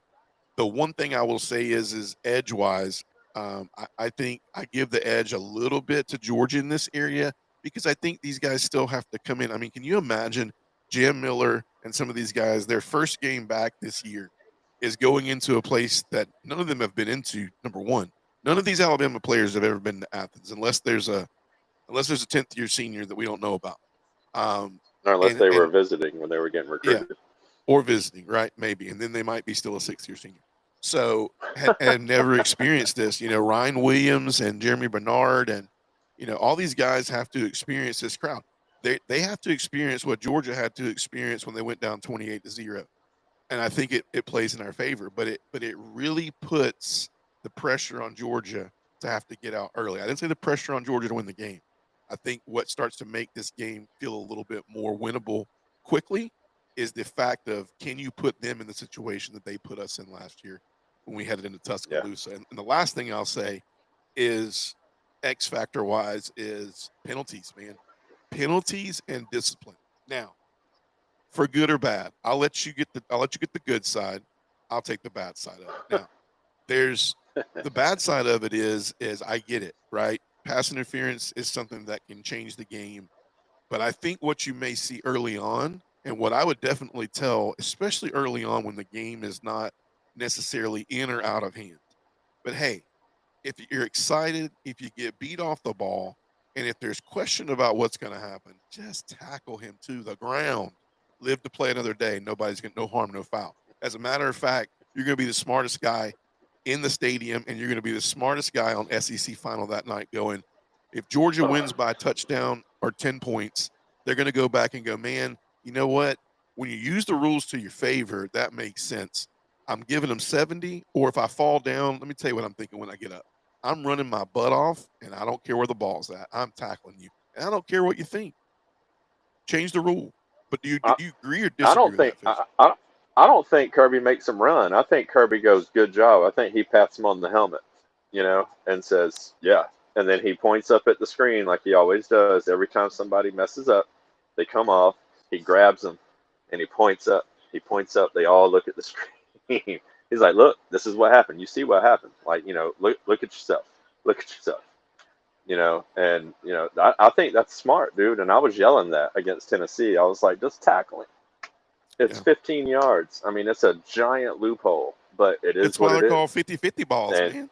The one thing I will say is edge wise, I think I give the edge a little bit to Georgia in this area, because I think these guys still have to come in. I mean, can you imagine Jam Miller and some of these guys, their first game back this year is going into a place that none of them have been into. Number one, none of these Alabama players have ever been to Athens, unless there's a 10th year senior that we don't know about. Um, Or unless and they were and visiting when they were getting yeah, recruited. or visiting, right? Maybe, and then they might be still a 6th year senior. So had never experienced this. Ryan Williams and Jeremy Bernard, and all these guys have to experience this crowd. They have to experience what Georgia had to experience when they went down 28-0. And I think it plays in our favor, but it really puts the pressure on Georgia to have to get out early. I didn't say the pressure on Georgia to win the game. I think what starts to make this game feel a little bit more winnable quickly is the fact of, can you put them in the situation that they put us in last year when we headed into Yeah. Tuscaloosa? And the last thing I'll say is X factor wise is penalties, man. Penalties and discipline. Now, for good or bad, I'll let you get the good side. I'll take the bad side of it. Now, there's the bad side of it is I get it, right? Pass interference is something that can change the game. But I think what you may see early on, and what I would definitely tell, especially early on when the game is not necessarily in or out of hand. But hey, if you're excited, if you get beat off the ball, and if there's question about what's going to happen, just tackle him to the ground. Live to play another day. Nobody's going to, no harm, no foul. As a matter of fact, you're going to be the smartest guy in the stadium, and you're going to be the smartest guy on SEC final that night going, if Georgia wins by a touchdown or 10 points, they're going to go back and go, man, you know what? When you use the rules to your favor, that makes sense. I'm giving them 70, or if I fall down, let me tell you what I'm thinking when I get up. I'm running my butt off, and I don't care where the ball's at. I'm tackling you, and I don't care what you think. Change the rule. But do I, you agree or I disagree don't with think that, Fisher? I don't think Kirby makes him run. I think Kirby goes, "Good job." I think he pats him on the helmet, and says, "Yeah." And then he points up at the screen like he always does. Every time somebody messes up, they come off. He grabs them, and he points up. He points up. They all look at the screen. He's like, "Look, this is what happened. You see what happened? Like, look at yourself. Look at yourself." I think that's smart, dude. And I was yelling that against Tennessee. I was like, just tackle him. It's Yeah. 15 yards. I mean, it's a giant loophole, but it is That's why what they're it is. called 50-50 balls, And man.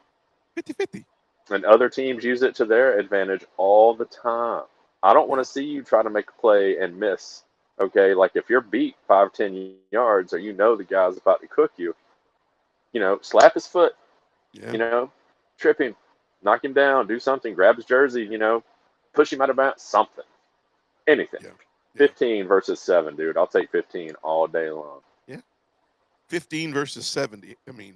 50-50. and other teams use it to their advantage all the time. I don't want Yeah. to see you try to make a play and miss. Okay, like if you're beat 5, 10 yards, or the guy's about to cook you, slap his foot, Yeah. you know, trip him, knock him down, do something, grab his jersey, push him out of bounds, something, anything. Yeah. Yeah. 15 versus 7, dude. I'll take 15 all day long. Yeah. 15 versus 70. I mean,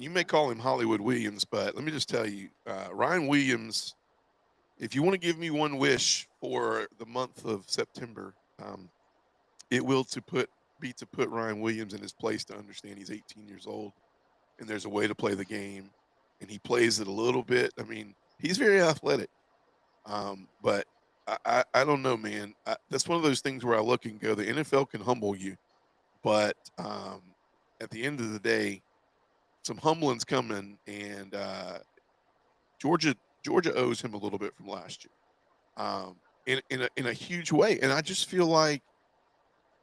you may call him Hollywood Williams, but let me just tell you, Ryan Williams, if you want to give me one wish for the month of September, it will to put Ryan Williams in his place, to understand he's 18 years old and there's a way to play the game, and he plays it a little bit. I mean, he's very athletic, but I don't know, man. That's one of those things where I look and go, the NFL can humble you, but at the end of the day, some humbling's coming, and Georgia Georgia owes him a little bit from last year. in a huge way. And I just feel like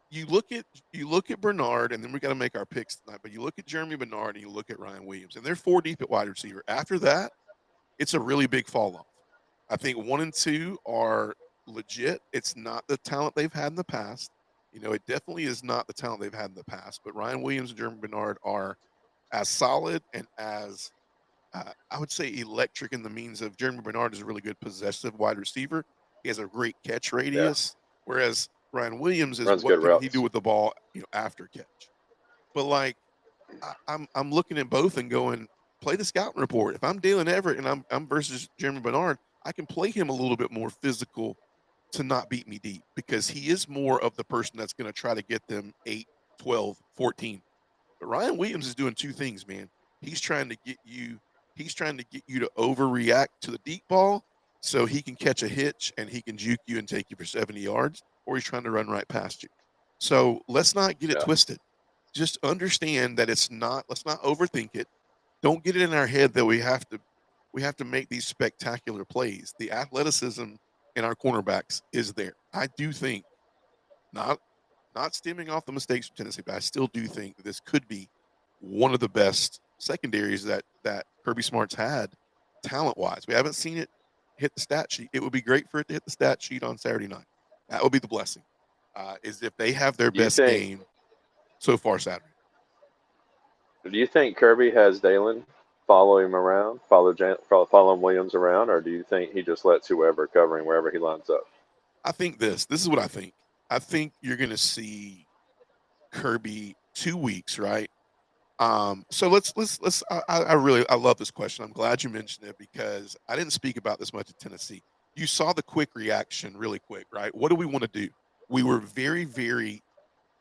you look at Bernard, and then we got to make our picks tonight. But you look at Jeremy Bernard and you look at Ryan Williams, and they're 4 deep at wide receiver. After that, it's a really big fall off. I think 1 and 2 are legit. It's not the talent they've had in the past. It definitely is not the talent they've had in the past. But Ryan Williams and Jeremy Bernard are as solid and as I would say electric in the means of Jeremy Bernard is a really good possessive wide receiver. He has a great catch Yeah, radius, whereas Ryan Williams is runs what good can he do routes. with the ball, after catch. But like I'm looking at both and going, play the scouting report. If I'm Dalen Everett and I'm versus Jeremy Bernard, I can play him a little bit more physical to not beat me deep because he is more of the person that's going to try to get them 8, 12, 14. But Ryan Williams is doing two things, man. He's trying to get you he's trying to get you to overreact to the deep ball so he can catch a hitch and he can juke you and take you for 70 yards, or he's trying to run right past you. So let's not get it Yeah, twisted. Just understand that let's not overthink it. Don't get it in our head that we have to make these spectacular plays. The athleticism in our cornerbacks is there. I do think not not stemming off the mistakes from Tennessee, but I still do think that this could be one of the best secondaries that Kirby Smart's had talent wise. We haven't seen it hit the stat sheet. It would be great for it to hit the stat sheet on Saturday night. That would be the blessing. Is if they have their do you best think game so far Saturday. do you think Kirby has Dalen follow him around, follow Williams around, or do you think he just lets whoever covering wherever he lines up? I think this is what I think. I think you're going to see Kirby 2 weeks, right? So let's. I love this question. I'm glad you mentioned it because I didn't speak about this much at Tennessee. You saw the quick reaction, really quick, right? What do we want to do? We were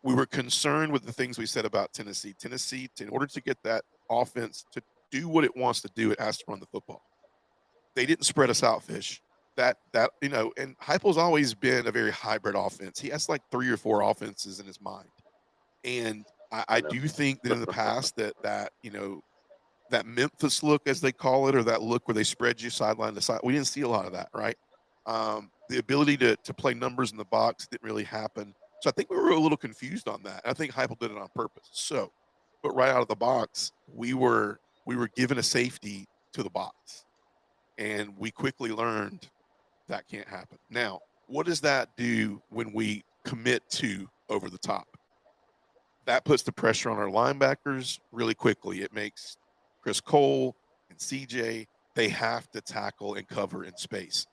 we were concerned with the things we said about Tennessee. Tennessee, in order to get that offense to do what it wants to do, it has to run the football. They didn't spread us out, Fish. And Heupel's always been a very hybrid offense. He has like 3 or 4 offenses in his mind. And I I know. do think that in the past that Memphis look, as they call it, or that look where they spread you sideline to side, we didn't see a lot of that, right? The ability to play numbers in the box didn't really happen. So I think we were a little confused on that. I think Heupel did it on purpose. So, but right out of the box, we were given a safety to the box, and we quickly learned that can't happen. Now, what does that do when we commit to over the top? That puts the pressure on our linebackers really quickly. It makes Chris Cole and CJ, they have to tackle and cover in space.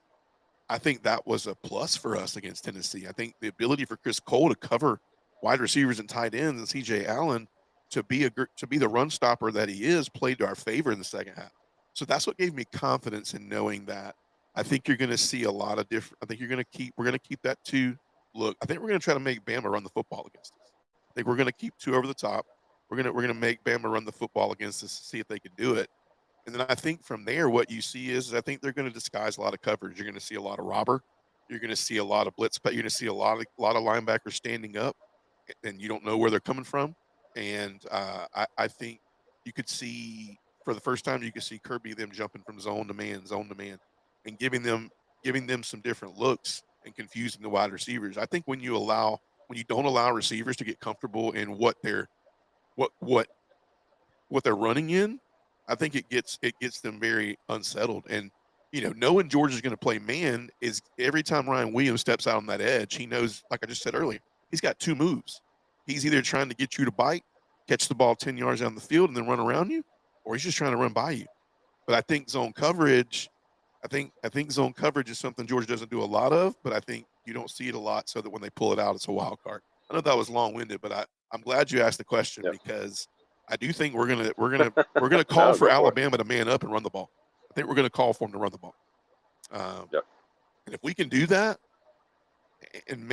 I think that was a plus for us against Tennessee. I think the ability for Chris Cole to cover wide receivers and tight ends and CJ Allen to be the run stopper that he is played to our favor in the second half. So that's what gave me confidence in knowing that I think you're going to see a lot of different. I think we're going to keep that 2 look. I think we're going to try to make Bama run the football against us. I think we're going to keep 2 over the top. We're gonna make Bama run the football against us to see if they can do it. And then I think from there, what you see is I think they're going to disguise a lot of coverage. You're going to see a lot of robber. You're going to see a lot of blitz, but you're going to see a lot of linebackers standing up, and you don't know where they're coming from. And I think you could see for the first time you could see Kirby them jumping from zone to man, and giving them some different looks and confusing the wide receivers. I think when you don't allow receivers to get comfortable in what what what they're running in, I think it gets them very unsettled. And knowing Georgia's going to play man is every time Ryan Williams steps out on that edge, he knows, like I just said earlier, he's got 2 moves. He's either trying to get you to bite, catch the ball 10 yards down the field, and then run around you, or he's just trying to run by you. But I think zone coverage, I think zone coverage is something Georgia doesn't do a lot of, but I think you don't see it a lot, so that when they pull it out, it's a wild card. I know that was long winded, but I'm glad you asked the question Yep. because I do think we're gonna call No, for go for it. Alabama to man up and run the ball. I think we're gonna call for them to run the ball. Um, Yep. and if we can do that and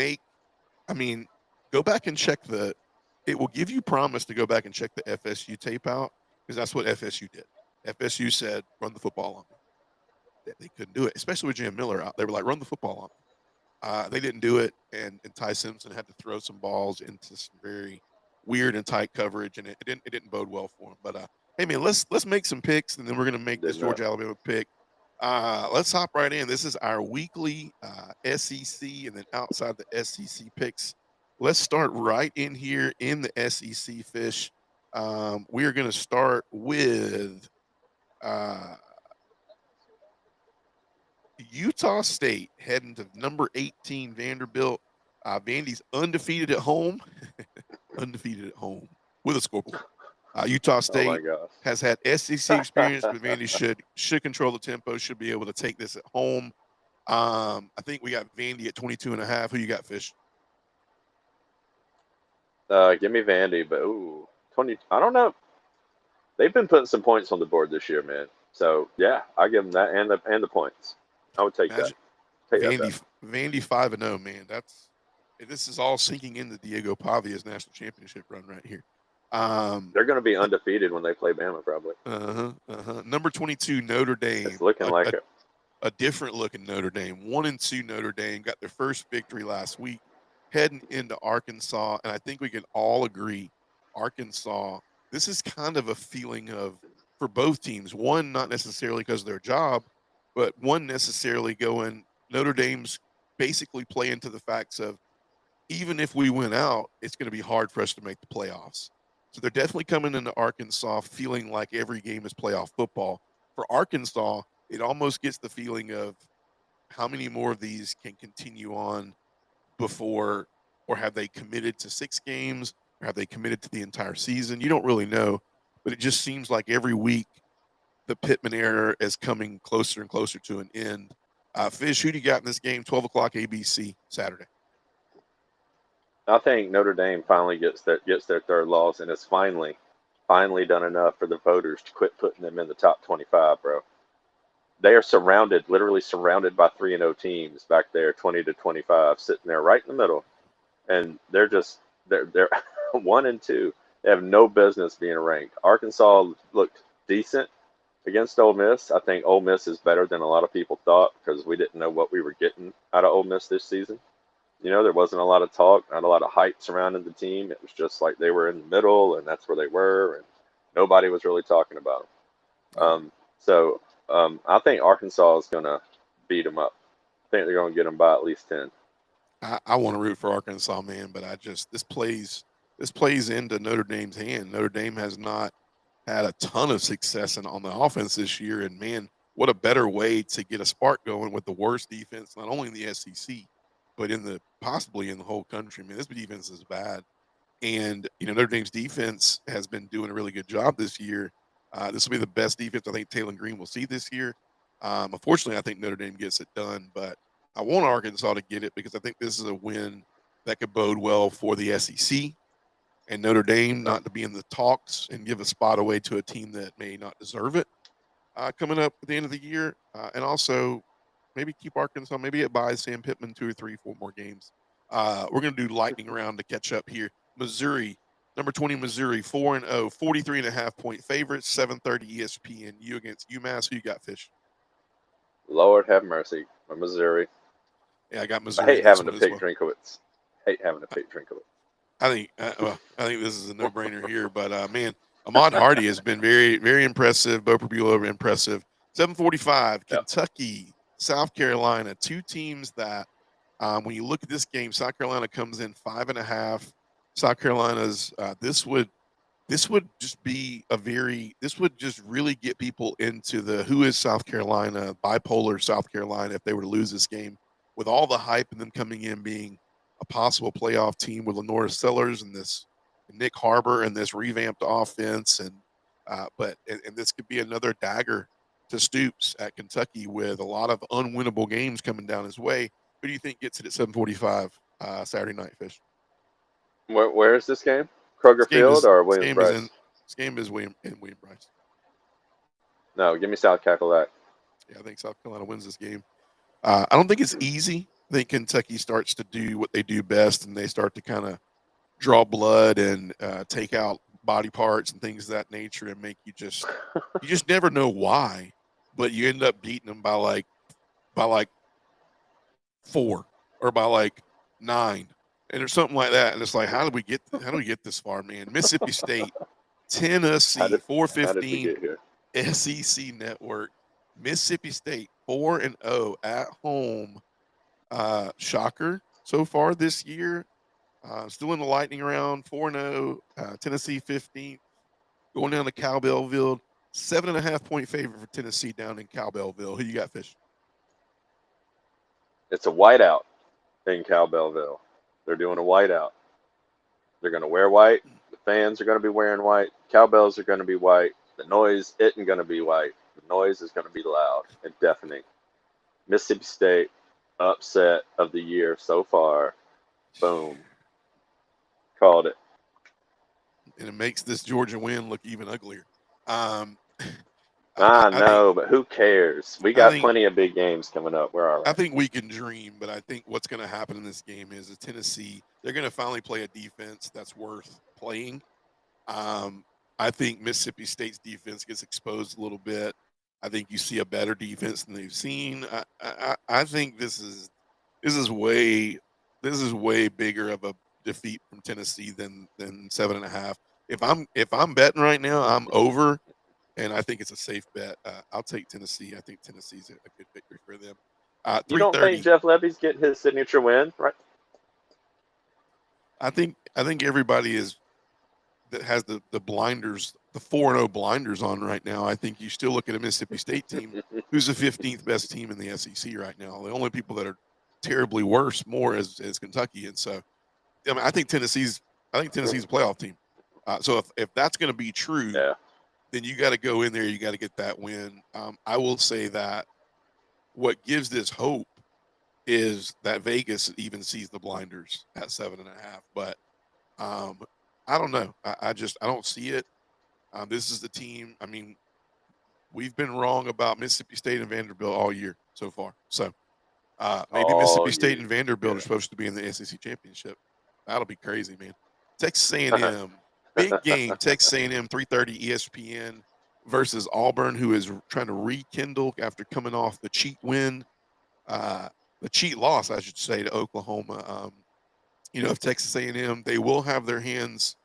I mean, go back and check it will give you promise to go back and check the FSU tape out because that's what FSU did. FSU said, run the football on me. They couldn't do it, especially with Jam Miller out. They were like, run the football on me. They didn't do it, and Ty Simpson had to throw some balls into some very weird and tight coverage, and it didn't bode well for him. But hey, man, let's make some picks, and then we're gonna make this Did not. Georgia Alabama pick. Let's hop right in. This is our weekly SEC and then outside the SEC picks. Let's start right in here in the SEC, Fish. We are going to start with Utah State heading to number 18 Vanderbilt. Vandy's undefeated at home, undefeated at home with a scoreboard. Utah Oh my State gosh. has had SEC experience, but Vandy should control the tempo, should be able to take this at home. I think we got Vandy at 22.5. Who you got, Fish? Give me Vandy, but 20. I don't know. They've been putting some points on the board this year, man. So yeah, I give them that and the points. I would take Imagine that. Take that. Vandy 5-0, man. This is all sinking into Diego Pavia's national championship run right here. They're going to be undefeated when they play Bama, probably. Number 22 Notre Dame. It's looking like it. A different looking Notre Dame. 1-2 Notre Dame got their first victory last week, heading into Arkansas, and I think we can all agree, Arkansas. This is kind of a feeling of for both teams. One, not necessarily because of their job, but one necessarily going. Notre Dame's basically play into the facts of even if we win out, it's going to be hard for us to make the playoffs. So they're definitely coming into Arkansas feeling like every game is playoff football. For Arkansas, it almost gets the feeling of how many more of these can continue on before, or have they committed to 6 games, or have they committed to the entire season? You don't really know, but it just seems like every week the Pittman era is coming closer and closer to an end. Fish, who do you got in this game? 12 o'clock ABC Saturday. I think Notre Dame finally gets their third loss, and it's finally done enough for the voters to quit putting them in the top 25, bro. They are literally surrounded by 3-0 teams back there, 20-25, sitting there right in the middle, and they're 1-2. They have no business being ranked. Arkansas looked decent against Ole Miss. I think Ole Miss is better than a lot of people thought because we didn't know what we were getting out of Ole Miss this season. There wasn't a lot of talk, not a lot of hype surrounding the team. It was just like they were in the middle, and that's where they were, and nobody was really talking about them. I think Arkansas is going to beat them up. I think they're going to get them by at least 10. I want to root for Arkansas, man, but this plays into Notre Dame's hand. Notre Dame has not had a ton of success on the offense this year, and man, what a better way to get a spark going with the worst defense, not only in the SEC, but possibly in the whole country. I mean, this defense is bad, and Notre Dame's defense has been doing a really good job this year. This will be the best defense I think Taylor Green will see this year. Unfortunately, I think Notre Dame gets it done, but I want Arkansas to get it because I think this is a win that could bode well for the SEC and Notre Dame not to be in the talks and give a spot away to a team that may not deserve it coming up at the end of the year, and also maybe keep Arkansas. Maybe it buys Sam Pittman 2 or 3, 4 more games. We're going to do lightning round to catch up here. Missouri, number 20, Missouri, 4-0, 43.5-point favorites, 7:30 ESPN. You against UMass. Who you got, Fish? Lord have mercy, Missouri. Yeah, I got Missouri. I hate having to pick Drinkowitz. I think this is a no-brainer here, but man, Ahmad Hardy has been very, very impressive. Bo Prabula impressive. 7:45, Kentucky, South Carolina, 2 teams that when you look at this game, South Carolina comes in 5.5. South Carolina's this would just really get people into the who is South Carolina, bipolar South Carolina if they were to lose this game, with all the hype and them coming in being a possible playoff team with Lenora Sellers and this Nick Harbor and this revamped offense, and this could be another dagger to Stoops at Kentucky with a lot of unwinnable games coming down his way. Who do you think gets it at 7:45 Saturday night, Fish? Where is this game? Kroger Field or Williams Brice? This game is William Brice. No, give me South Carolina. Yeah, I think South Carolina wins this game. I don't think it's easy. I think Kentucky starts to do what they do best, and they start to kind of draw blood and take out body parts and things of that nature, and make you just never know why, but you end up beating them by like 4 or by like 9. And there's something like that, and it's like, how do we get this far, man? Mississippi State, Tennessee, 4:15, SEC Network. Mississippi State 4-0 at home. Shocker so far this year. Still in the lightning round, 4-0. Tennessee 15th. Going down to Cowbellville. 7.5-point favorite for Tennessee down in Cowbellville. Who you got, Fish? It's a whiteout in Cowbellville. They're doing a whiteout. They're going to wear white. The fans are going to be wearing white. Cowbells are going to be white. The noise isn't going to be white. The noise is going to be loud and deafening. Mississippi State, upset of the year so far. Boom. Called it. And it makes this Georgia win look even uglier. I know, but who cares? We got think, plenty of big games coming up. We're all right. I think we can dream, but I think what's going to happen in this game is Tennessee, they're going to finally play a defense that's worth playing. I think Mississippi State's defense gets exposed a little bit. I think you see a better defense than they've seen. I think this is way bigger of a defeat from Tennessee than 7.5. If I'm betting right now, I'm over, and I think it's a safe bet. I'll take Tennessee. I think Tennessee's a good victory for them. You don't think Jeff Levy's getting his signature win, right? I think everybody that has the blinders, the 4-0 blinders on right now. I think you still look at a Mississippi State team who's the 15th best team in the SEC right now. The only people that are terribly worse more is Kentucky, and so I mean I think Tennessee's a playoff team. So if that's going to be true, then you got to go in there. You got to get that win. I will say that what gives this hope is that Vegas even sees the blinders at 7.5, but I don't know. I don't see it. This is the team. I mean, we've been wrong about Mississippi State and Vanderbilt all year so far. So maybe Mississippi State and Vanderbilt are supposed to be in the SEC championship. That'll be crazy, man. Texas A&M, big game. Texas A&M 3:30 ESPN versus Auburn, who is trying to rekindle after coming off the cheat win, the cheat loss, I should say, to Oklahoma. If Texas A&M, they will have their hands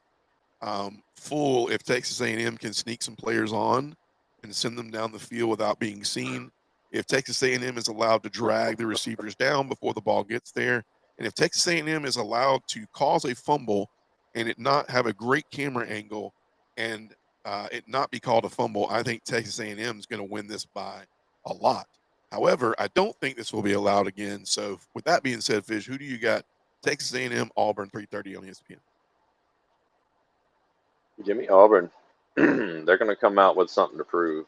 full if Texas A&M can sneak some players on and send them down the field without being seen. If Texas A&M is allowed to drag the receivers down before the ball gets there, and if Texas A&M is allowed to cause a fumble and it not have a great camera angle and it not be called a fumble, I think Texas A&M is going to win this by a lot. However, I don't think this will be allowed again. So with that being said, Fish, who do you got? Texas A&M, Auburn, 3:30 on ESPN. Give me Auburn. They're going to come out with something to prove.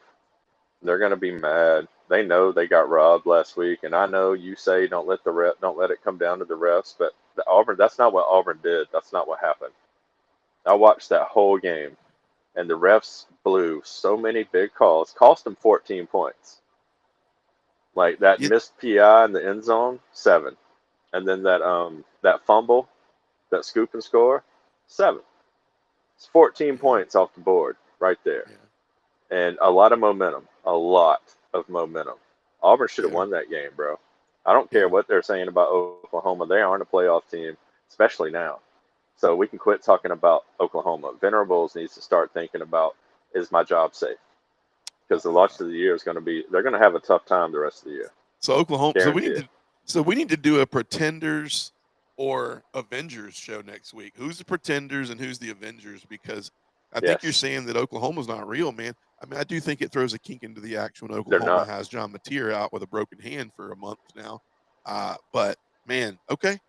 They're going to be mad. They know they got robbed last week, and I know you say don't let it come down to the refs, but that's not what Auburn did. That's not what happened. I watched that whole game, and the refs blew so many big calls, cost them 14 points. Like that missed PI in the end zone, 7. And then that fumble, that scoop and score, 7. It's 14 points off the board right there. Yeah. And a lot of momentum. Auburn should have won that game, bro. I don't care what they're saying about Oklahoma. They aren't a playoff team, especially now. So we can quit talking about Oklahoma. Venerables needs to start thinking about, is my job safe? Because the rest of the year is going to be, they're going to have a tough time the rest of the year. So Oklahoma, so we need to do a Pretenders or Avengers show next week. Who's the Pretenders and who's the Avengers? Because I think you're saying that Oklahoma's not real, man. I mean, I do think it throws a kink into the action when Oklahoma has John Mateer out with a broken hand for a month now. But man, okay,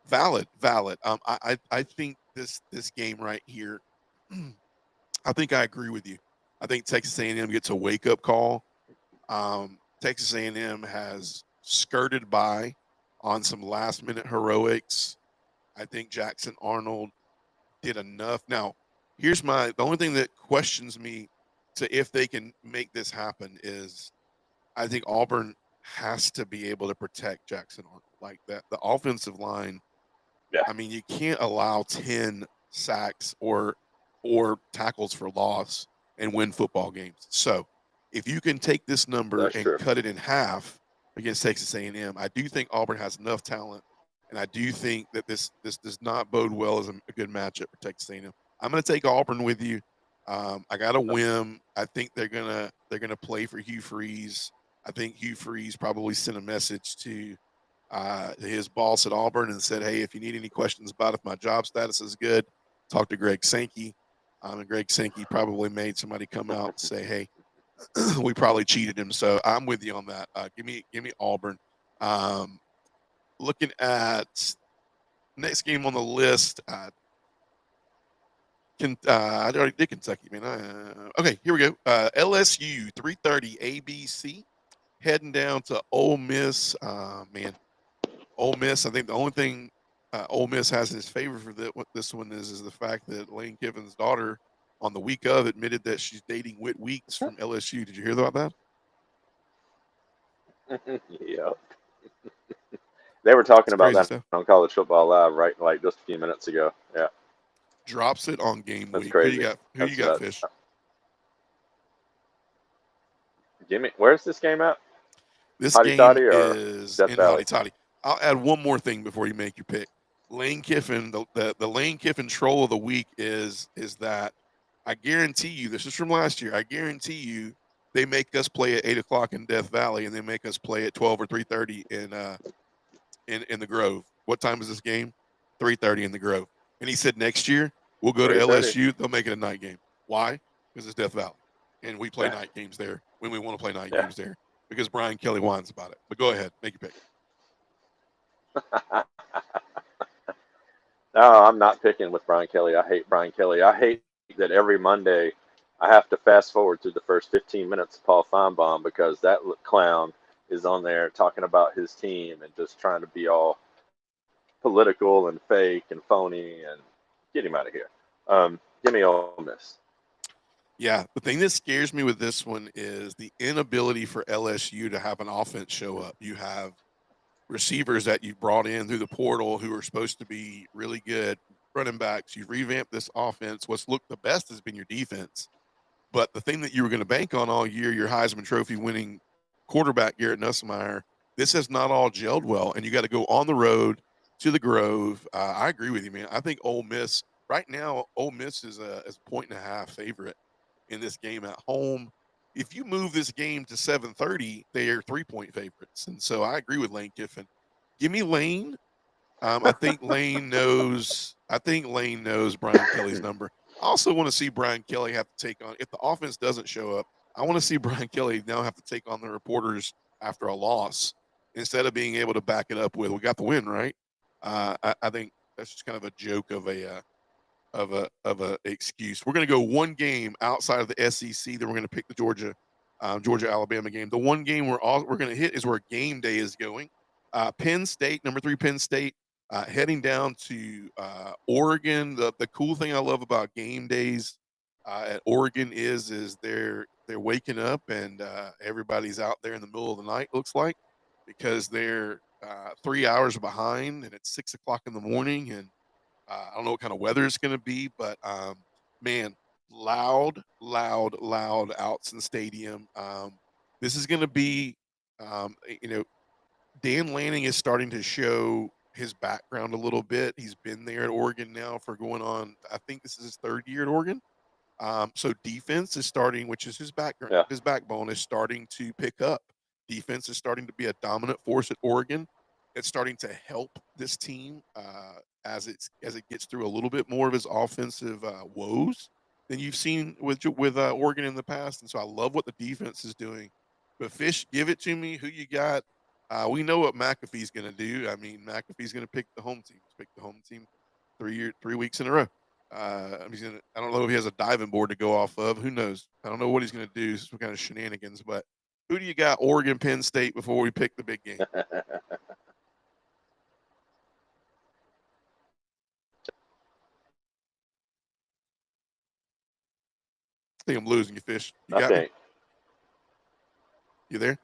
valid. I think this game right here. I think I agree with you. I think Texas A&M gets a wake up call. Texas A&M has skirted by on some last minute heroics. I think Jackson Arnold did enough. Now, here's the only thing that questions me to if they can make this happen is I think Auburn has to be able to protect Jackson Arnold like that. The offensive line, I mean, you can't allow 10 sacks or tackles for loss and win football games. So if you can take this number cut it in half against Texas A&M, I do think Auburn has enough talent, and I do think that this does not bode well as a good matchup for Texas A&M. I'm going to take Auburn with you. I got a whim. I think they're gonna play for Hugh Freeze. I think Hugh Freeze probably sent a message to his boss at Auburn and said, "Hey, if you need any questions about if my job status is good, talk to Greg Sankey." And Greg Sankey probably made somebody come out and say, "Hey, we probably cheated him." So I'm with you on that. Give me Auburn. Looking at next game on the list, I already did Kentucky, man. Okay, here we go. LSU 3:30 ABC heading down to Ole Miss. Man, Ole Miss. I think the only thing Ole Miss has in his favor for this one is the fact that Lane Kiffin's daughter, on the week of, admitted that she's dating Whit Weeks from LSU. Did you hear about that? Yeah. They were talking It's about crazy that stuff. on College Football Live, right? Like just a few minutes ago. Yeah. Drops it on game That's week. crazy. Who you got? Who That's you got, nuts. Fish? Jimmy, where's this game at? This Hotty game Toddy or is Death in Valley? Hotty Toddy. I'll add one more thing before you make your pick. Lane Kiffin, the Lane Kiffin troll of the week is that I guarantee you, this is from last year, I guarantee you they make us play at 8 o'clock in Death Valley and they make us play at 12 or 3:30 in the Grove. What time is this game? 3:30 in the Grove. And he said next year we'll go to 3:30. LSU. They'll make it a night game. Why? Because it's Death Valley, and we play night games there when we want to play night games there. Because Brian Kelly whines about it. But go ahead, make your pick. No, I'm not picking with Brian Kelly. I hate Brian Kelly. I hate that every Monday I have to fast forward through the first 15 minutes of Paul Feinbaum because that clown is on there talking about his team and just trying to be all political and fake and phony, and get him out of here. Give me Ole Miss. Yeah, the thing that scares me with this one is the inability for LSU to have an offense show up. You have receivers that you've brought in through the portal who are supposed to be really good running backs. You've revamped this offense. What's looked the best has been your defense. But the thing that you were going to bank on all year, your Heisman Trophy winning quarterback, Garrett Nussmeier, this has not all gelled well. And you got to go on the road to the Grove. I agree with you, man. I think Ole Miss, right now, Ole Miss is a 1.5 favorite in this game at home. If you move this game to 7:30, they are 3-point favorites. And so I agree with Lane Kiffin. Give me Lane. I think Lane knows. Brian Kelly's number. I also want to see Brian Kelly have to take on, if the offense doesn't show up, I want to see Brian Kelly now have to take on the reporters after a loss instead of being able to back it up with, "We got the win," right? I think that's just kind of a joke of a excuse. We're going to go one game outside of the SEC. Then we're going to pick the Georgia Alabama game. The one game we're going to hit is where game day is going. Penn State, number 3 Penn State, heading down to Oregon. The cool thing I love about game days at Oregon is they're waking up and everybody's out there in the middle of the night, looks like, because they're 3 hours behind and it's 6 o'clock in the morning, and I don't know what kind of weather it's going to be, but man, loud Outson Stadium. This is going to be, Dan Lanning is starting to show his background a little bit. He's been there at Oregon now for going on, I think this is his 3rd year at Oregon. So defense is starting, which is his background, his backbone is starting to pick up. Defense is starting to be a dominant force at Oregon. It's starting to help this team as it gets through a little bit more of his offensive woes than you've seen with Oregon in the past. And so I love what the defense is doing. But Fish, give it to me. Who you got? We know what McAfee's going to do. I mean, McAfee's going to pick the home team. He's picked the home team 3 weeks in a row. I don't know if he has a diving board to go off of. Who knows? I don't know what he's going to do. Some kind of shenanigans. But who do you got? Oregon, Penn State before we pick the big game. I think I'm losing you, Fish. You got me? You there?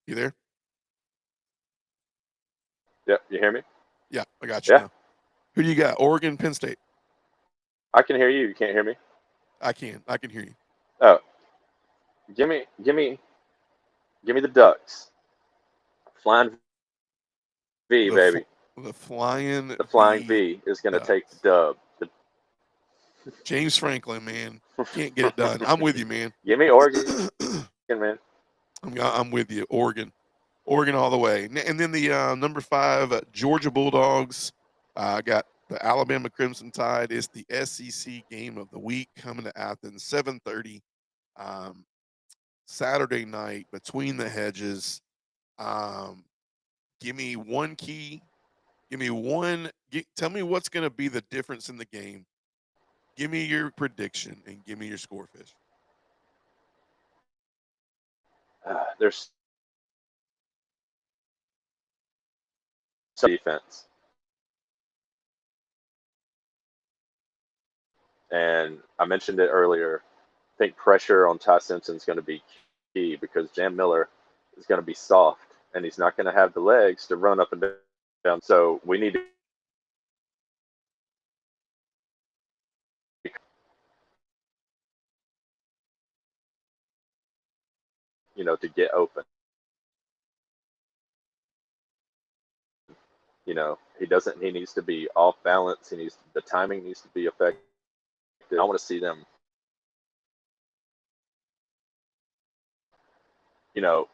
You there? Yep. You hear me? Yeah, I got you now. Who do you got? Oregon, Penn State. I can hear you. You can't hear me? I can hear you. Oh. Give me the Ducks. Flying V, baby. The flying V is going to take the dub. James Franklin, man, can't get it done. I'm with you, man. Give me Oregon, man. I'm with you. Oregon all the way. And then the number 5 Georgia Bulldogs. Got the Alabama Crimson Tide. It's the SEC game of the week coming to Athens, 7:30 Saturday night between the hedges. Give me one key. Give me one. Tell me what's going to be the difference in the game. Give me your prediction and give me your score, Fish. There's some defense. And I mentioned it earlier. I think pressure on Ty Simpson is going to be key because Jam Miller is going to be soft and he's not going to have the legs to run up and down. So we need to to get open. He needs to be off balance. The timing needs to be effective. I want to see them,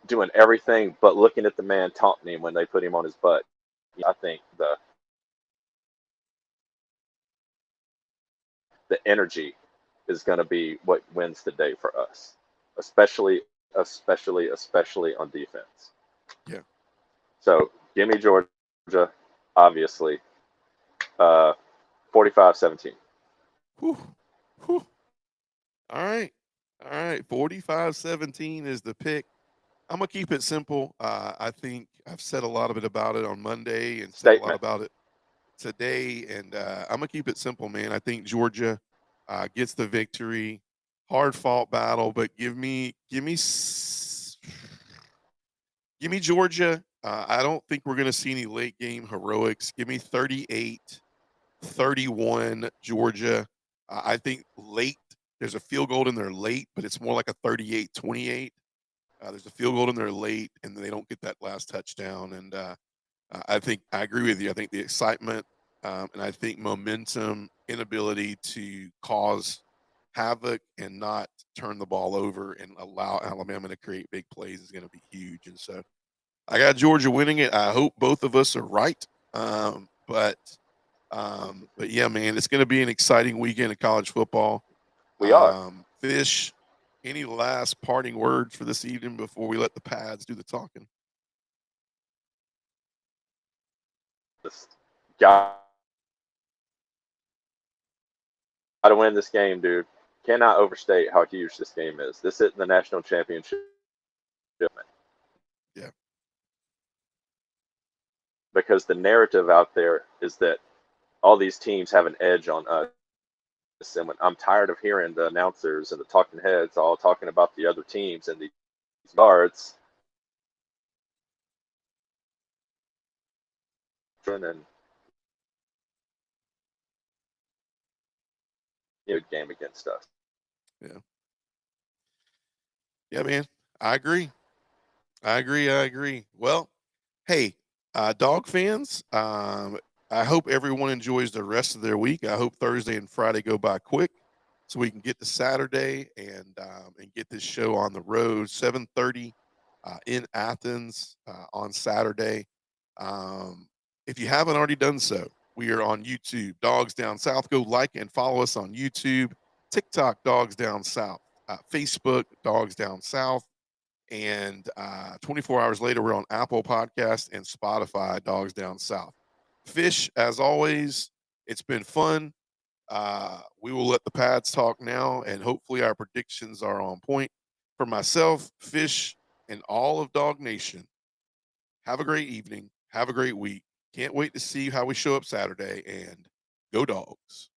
doing everything but looking at the man taunting him when they put him on his butt. I think the energy is going to be what wins the day for us, especially on defense. Yeah. So give me Georgia, obviously, 45-17. Whew. Whew. All right. 45-17 is the pick. I'm going to keep it simple. I think I've said a lot of it about it on Monday and said a lot about it today. And I'm going to keep it simple, man. I think Georgia gets the victory. Hard fought battle, but give me Georgia. I don't think we're going to see any late game heroics. Give me 38-31 Georgia. I think late, there's a field goal in there late, but it's more like a 38-28. There's a field goal in there late, and they don't get that last touchdown. And I agree with you. I think the excitement and I think momentum, inability to cause havoc and not turn the ball over and allow Alabama to create big plays is going to be huge. And so I got Georgia winning it. I hope both of us are right. But yeah, man, it's going to be an exciting weekend of college football. We are. Fish, any last parting words for this evening before we let the pads do the talking? Got to win this game, dude. Cannot overstate how huge this game is. This isn't the national championship. Yeah. Because the narrative out there is that all these teams have an edge on us. And I'm tired of hearing the announcers and the talking heads all talking about the other teams and these guards. And good game against us. Yeah, man. I agree. Well, hey, dog fans, I hope everyone enjoys the rest of their week. I hope Thursday and Friday go by quick so we can get to Saturday and get this show on the road, 7:30 in Athens on Saturday. If you haven't already done so, we are on YouTube, Dogs Down South. Go like and follow us on YouTube, TikTok, Dogs Down South, Facebook, Dogs Down South. And 24 hours later, we're on Apple Podcast and Spotify, Dogs Down South. Fish, as always, it's been fun. We will let the pads talk now, and hopefully our predictions are on point. For myself, Fish, and all of Dog Nation, have a great evening. Have a great week. Can't wait to see how we show up Saturday, and go Dogs.